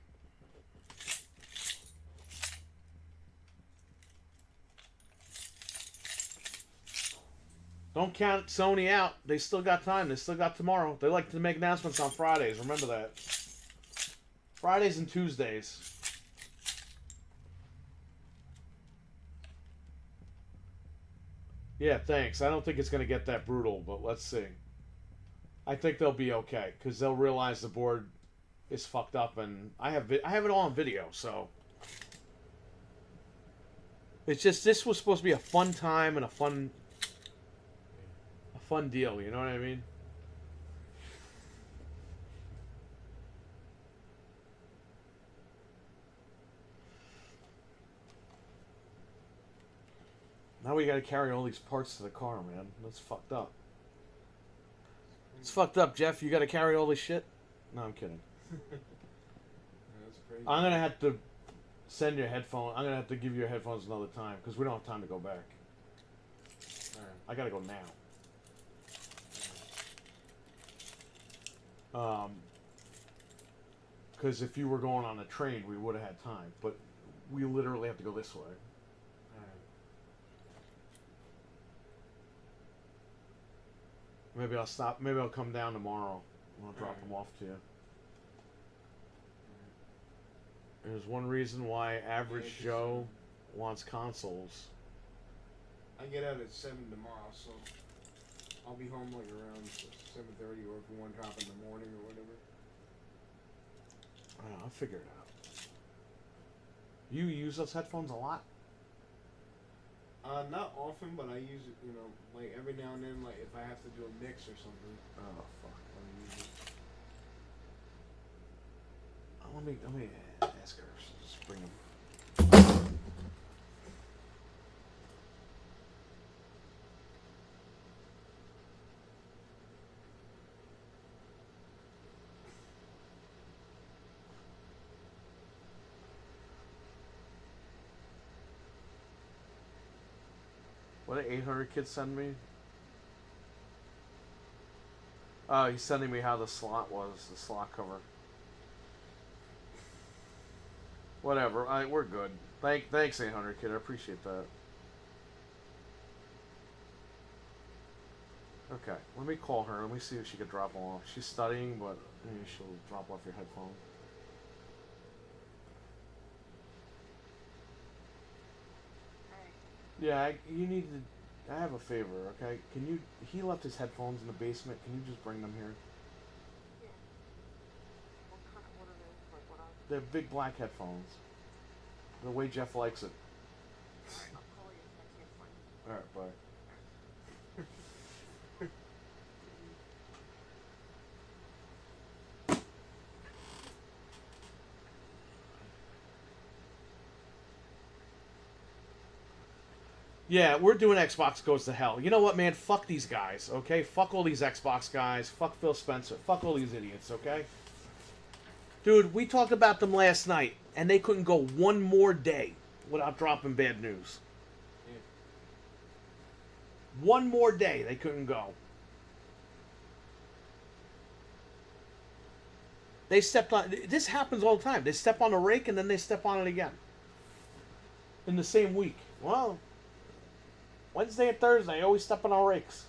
Don't count Sony out. They still got time. They still got tomorrow. They like to make announcements on Fridays. Remember that. Fridays and Tuesdays. Yeah, thanks. I don't think it's going to get that brutal, but let's see. I think they'll be okay because they'll realize the board is fucked up, and I have it all on video. So it's just this was supposed to be a fun time and a fun deal. You know what I mean? Now we got to carry all these parts to the car, man. That's fucked up. It's fucked up, Jeff. You got to carry all this shit? No, I'm kidding. That's crazy. I'm going to have to send your headphones. I'm going to have to give you your headphones another time because we don't have time to go back. Alright. I got to go now. Because if you were going on a train, we would have had time. But we literally have to go this way. Maybe I'll stop. Maybe I'll come down tomorrow. I'll drop them off to you. There's one reason why average Joe wants consoles. I get out at 7 tomorrow, so I'll be home like around 7:30, or if you want to drop in the morning or whatever. I'll figure it out. You use those headphones a lot? Not often, but I use it, like every now and then, like if I have to do a mix or something. Oh fuck. I'll use it. Let me ask her. Just bring them. What did 800 kids send me? Oh, he's sending me how the slot was, the slot cover. Whatever, we're good. Thanks 800 kid, I appreciate that. Okay, let me call her. Let me see if she could drop them off. She's studying, but maybe she'll drop off your headphone. Yeah, you need to. I have a favor, okay? Can you? He left his headphones in the basement. Can you just bring them here? They're big black headphones. The way Jeff likes it. All right, bye. Yeah, we're doing Xbox Goes to Hell. You know what, man? Fuck these guys, okay? Fuck all these Xbox guys. Fuck Phil Spencer. Fuck all these idiots, okay? Dude, we talked about them last night, and they couldn't go one more day without dropping bad news. Yeah. One more day they couldn't go. They stepped on... This happens all the time. They step on a rake, and then they step on it again. In the same week. Well... Wednesday and Thursday, always stepping on rakes.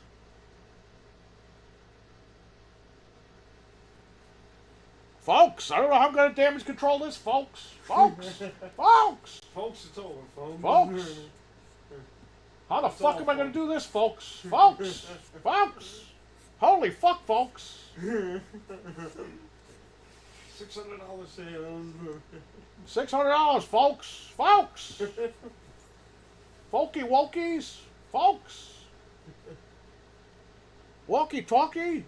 Folks, I don't know how I'm going to damage control this, folks. Folks! Folks! Folks, it's over, folks. Folks! How the fuck am I going to do this, folks? Folks! Folks! Holy fuck, folks! $600 sales. $600, folks! Folks! Folky wokies! Folks! Walkie talkie!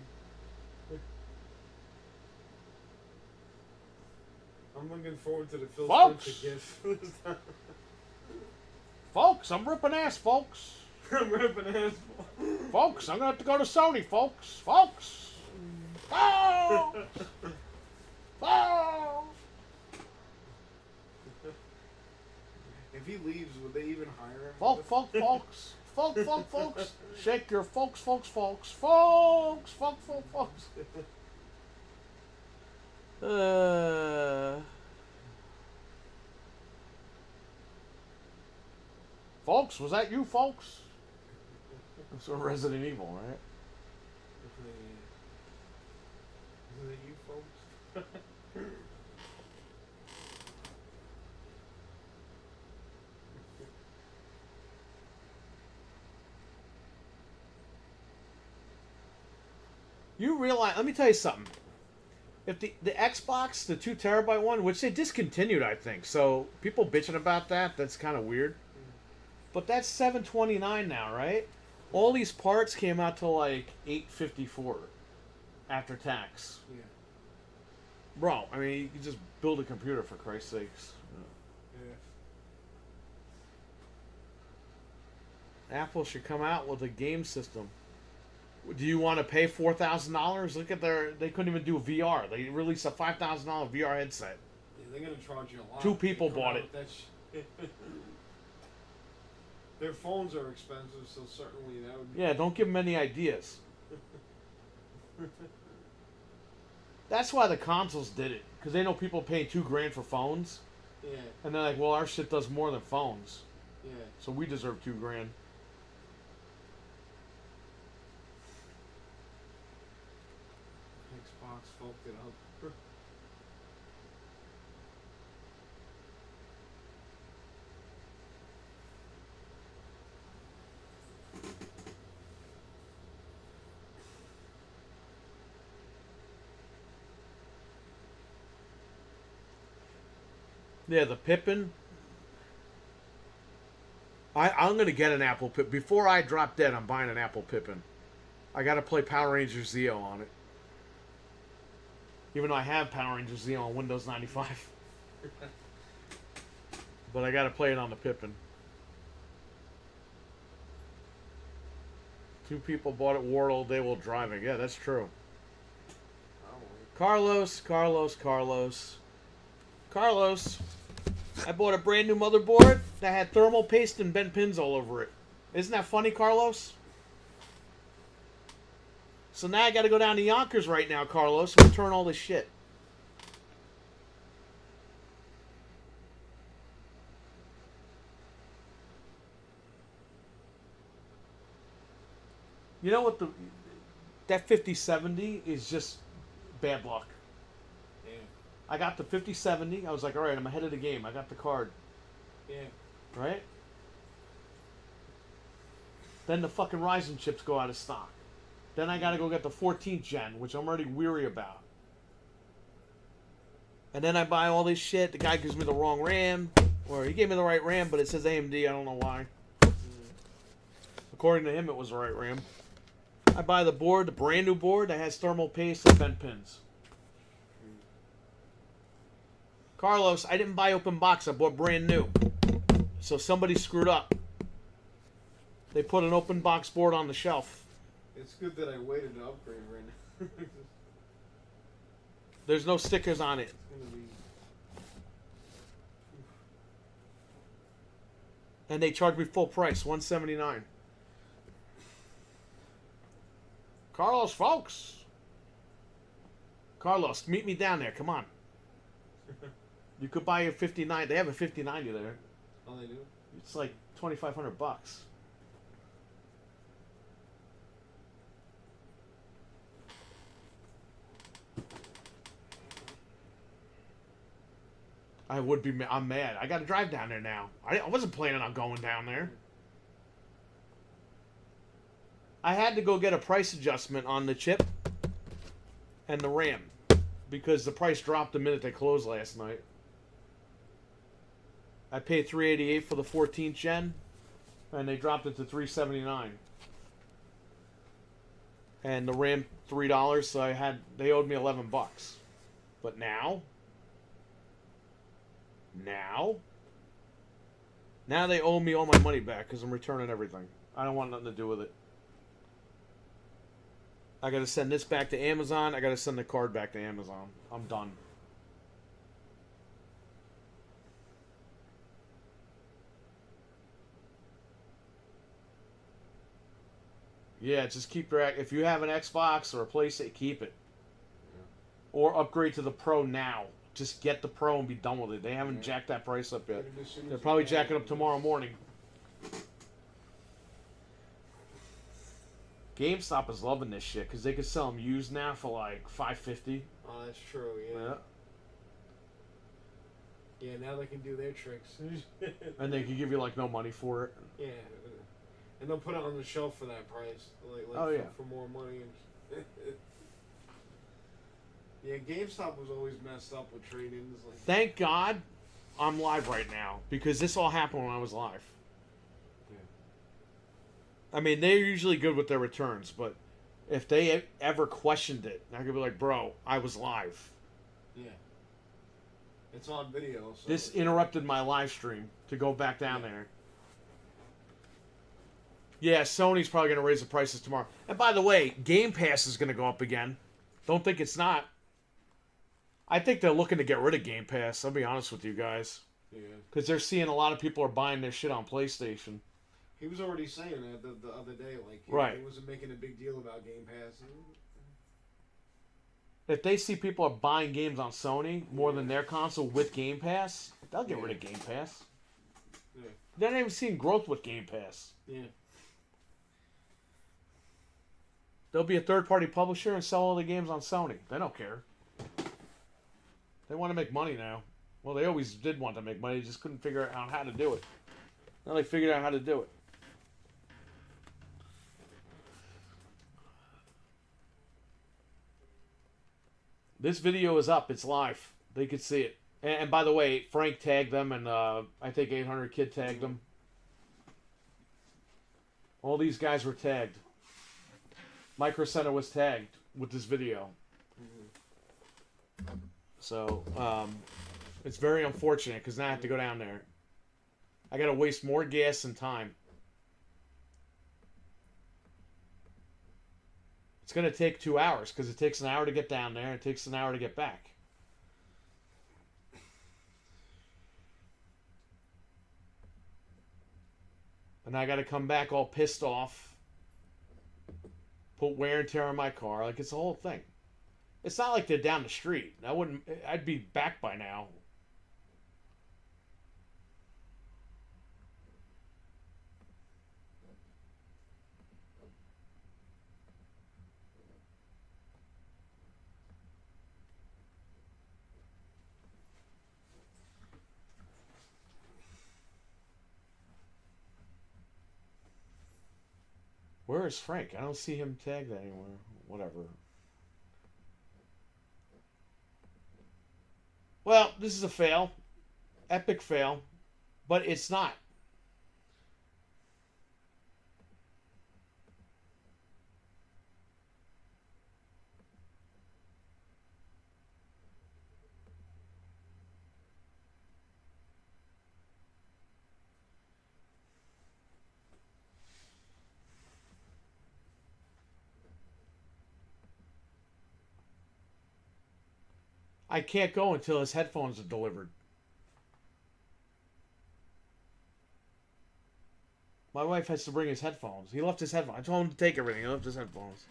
I'm looking forward to the Phil Folks. Spencer gift. Folks, I'm ripping ass, folks! I'm ripping ass. Folks, I'm gonna have to go to Sony, folks! Folks! Folks! Folks! If he leaves, would they even hire him? Folks! Folks! Shake your folks! Folks! Folks! Folks, was that you, folks? That's from Resident Evil, right? Is it you, folks? You realize, let me tell you something. If the Xbox, the 2 terabyte one, which they discontinued, I think, so people bitching about that, that's kind of weird. But that's $729 now, right? All these parts came out to like $854 after tax. Yeah. Bro, I mean, you can just build a computer for Christ's sakes. Yeah. Apple should come out with a game system. Do you want to pay $4,000? Look at they couldn't even do VR. They released a $5,000 VR headset. Yeah, they're gonna charge you a lot. 2 people They come bought out it. with that Their phones are expensive, so certainly that would. Yeah, don't give them any ideas. That's why the consoles did it, because they know people paying $2,000 for phones, Yeah. and they're like, well, our shit does more than phones, Yeah. so we deserve $2,000. Xbox fucked it up. Yeah, the Pippin. I'm gonna get an Apple Pippin. Before I drop dead, I'm buying an Apple Pippin. I gotta play Power Rangers Zeo on it. Even though I have Power Rangers Zeo on Windows 95. But I gotta play it on the Pippin. 2 people bought it, wore it all day while driving. Yeah, that's true. Carlos. I bought a brand new motherboard that had thermal paste and bent pins all over it. Isn't that funny, Carlos? So now I gotta go down to Yonkers right now, Carlos, and return all this shit. You know what, that 5070 is just bad luck. Yeah. I got the 5070. I was like, all right, I'm ahead of the game. I got the card. Yeah. Right? Then the fucking Ryzen chips go out of stock. Then I gotta go get the 14th gen, which I'm already weary about. And then I buy all this shit. The guy gives me the wrong RAM. Or he gave me the right RAM, but it says AMD. I don't know why. According to him, it was the right RAM. I buy the board, the brand new board that has thermal paste and bent pins. Carlos, I didn't buy open box. I bought brand new. So somebody screwed up. They put an open box board on the shelf. It's good that I waited to upgrade right now. There's no stickers on it. It's gonna be. And they charged me full price, $179. Carlos, folks. Carlos, meet me down there. Come on. You could buy a 59. They have a 5090 there. Oh, they do? It's like $2,500. I would be. I'm mad. I got to drive down there now. I wasn't planning on going down there. I had to go get a price adjustment on the chip and the RAM because the price dropped the minute they closed last night. I paid $388 for the 14th gen, and they dropped it to $379. And the RAM $3, so they owed me $11. But now they owe me all my money back because I'm returning everything. I don't want nothing to do with it. I got to send this back to Amazon. I got to send the card back to Amazon. I'm done. Yeah, just keep your. If you have an Xbox or a PlayStation, keep it. Yeah. Or upgrade to the Pro now. Just get the Pro and be done with it. They haven't jacked that price up yet. They'll probably jack it up tomorrow morning. GameStop is loving this shit because they can sell them used now for like $550. Oh, that's true. Yeah. Yeah, now they can do their tricks. And they can give you like no money for it. Yeah, and they'll put it on the shelf for that price, for more money. And yeah, GameStop was always messed up with trade-ins. Thank God, I'm live right now because this all happened when I was live. I mean, they're usually good with their returns, but if they ever questioned it, I could be like, bro, I was live. Yeah. It's on video. So this interrupted my live stream to go back down there. Yeah, Sony's probably going to raise the prices tomorrow. And by the way, Game Pass is going to go up again. Don't think it's not. I think they're looking to get rid of Game Pass, I'll be honest with you guys. Yeah. Because they're seeing a lot of people are buying their shit on PlayStation. He was already saying that the other day, right. He wasn't making a big deal about Game Pass. If they see people are buying games on Sony more than their console with Game Pass, they'll get rid of Game Pass. Yeah. They're not even seeing growth with Game Pass. Yeah. They'll be a third-party publisher and sell all the games on Sony. They don't care. They want to make money now. Well, they always did want to make money. They just couldn't figure out how to do it. Now they figured out how to do it. This video is up. It's live. They could see it. And by the way, Frank tagged them, and I think 800 Kid tagged them. All these guys were tagged. Micro Center was tagged with this video. So, it's very unfortunate because now I have to go down there. I got to waste more gas and time. It's going to take 2 hours because it takes an hour to get down there and it takes an hour to get back. And I got to come back all pissed off. Put wear and tear on my car. Like, it's the whole thing. It's not like they're down the street. I'd be back by now. Where is Frank? I don't see him tagged anywhere. Whatever. Well, this is a fail. Epic fail. But it's not. I can't go until his headphones are delivered. My wife has to bring his headphones. He left his headphones. I told him to take everything. He left his headphones.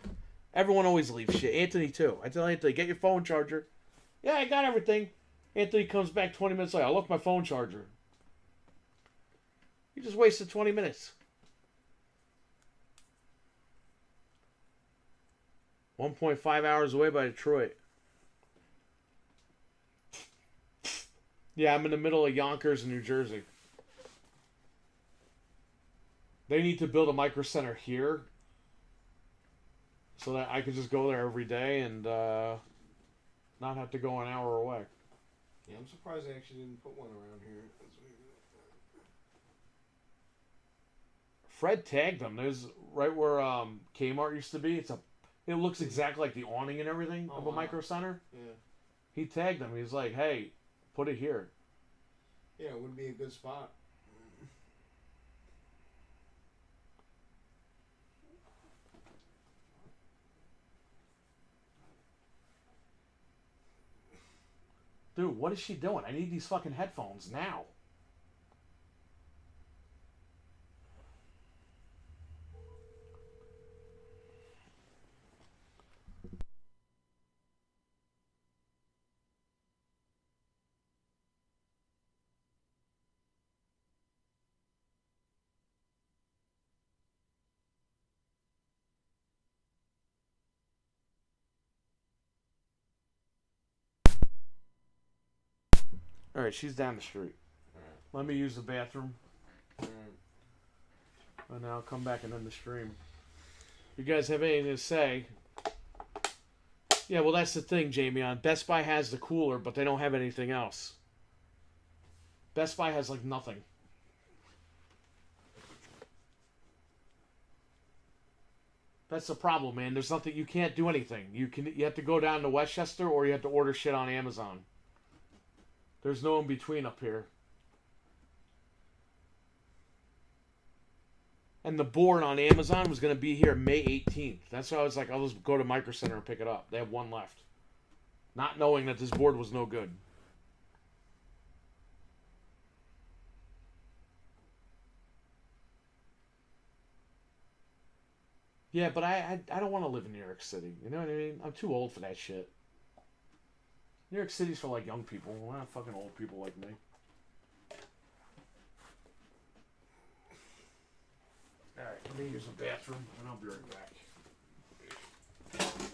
Everyone always leaves shit. Anthony, too. I tell Anthony, get your phone charger. Yeah, I got everything. Anthony comes back 20 minutes later. I left my phone charger. You just wasted 20 minutes. 1.5 hours away by Detroit. Yeah, I'm in the middle of Yonkers in New Jersey. They need to build a micro center here so that I could just go there every day and not have to go an hour away. Yeah, I'm surprised they actually didn't put one around here. Fred tagged them. There's right where Kmart used to be. It looks exactly like the awning and everything of a micro center. Yeah. He tagged them. He's like, hey, put it here. Yeah, it would be a good spot. Dude, what is she doing? I need these fucking headphones now. Alright, she's down the street. Let me use the bathroom. And then I'll come back and end the stream. You guys have anything to say? Yeah, well, that's the thing, Jamie. Best Buy has the cooler, but they don't have anything else. Best Buy has, like, nothing. That's the problem, man. There's nothing. You can't do anything. You have to go down to Westchester or you have to order shit on Amazon. There's no in between up here. And the board on Amazon was going to be here May 18th. That's why I was like, I'll just go to Micro Center and pick it up. They have one left. Not knowing that this board was no good. Yeah, but I don't want to live in New York City. You know what I mean? I'm too old for that shit. New York City's for, like, young people. We're not fucking old people like me. Alright, let me use the bathroom, and I'll be right back. Hello.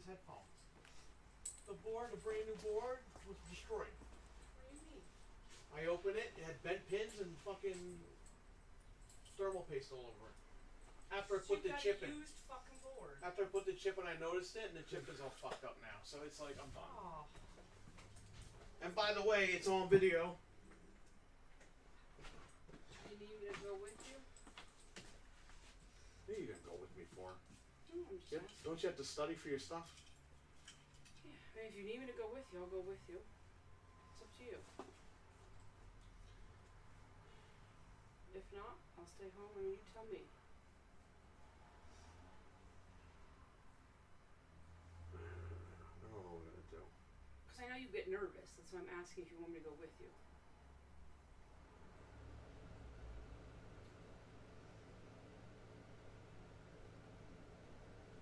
his headphones. The brand new board, was destroyed. What do you mean? I opened it, it had bent pins and fucking thermal paste all over it. After I put the chip in. Used fucking board. After I put the chip in, I noticed it, and the chip is all fucked up now. So it's like, I'm done. Oh. And by the way, it's on video. You need me to go with you? What are you gonna go with me for? No, I'm just Yeah, asking. don't you have to study for your stuff? Yeah. I mean, if you need me to go with you, I'll go with you. It's up to you. If not, I'll stay home and you tell me. I don't know what I'm gonna do. Because I know you get nervous. That's why I'm asking if you want me to go with you.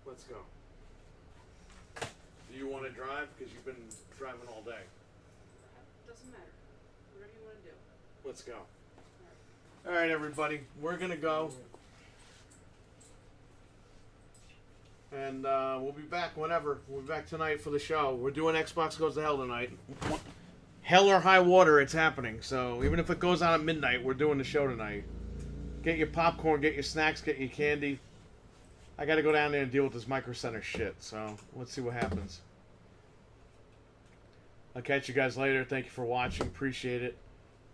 Let's go. Do you want to drive? Because you've been driving all day. Doesn't matter. Whatever you want to do. Let's go. All right, everybody. We're gonna go. And we'll be back whenever. We'll be back tonight for the show. We're doing Xbox Goes to Hell tonight. Hell or high water, it's happening. So even if it goes on at midnight, we're doing the show tonight. Get your popcorn, get your snacks, get your candy. I gotta go down there and deal with this Micro Center shit. So let's see what happens. I'll catch you guys later. Thank you for watching. Appreciate it.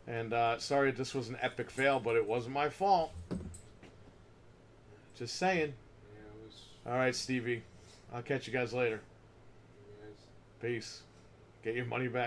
And sorry this was an epic fail, but it wasn't my fault. Just saying. Yeah, it was. All right, Stevie. I'll catch you guys later. You guys. Peace. Get your money back.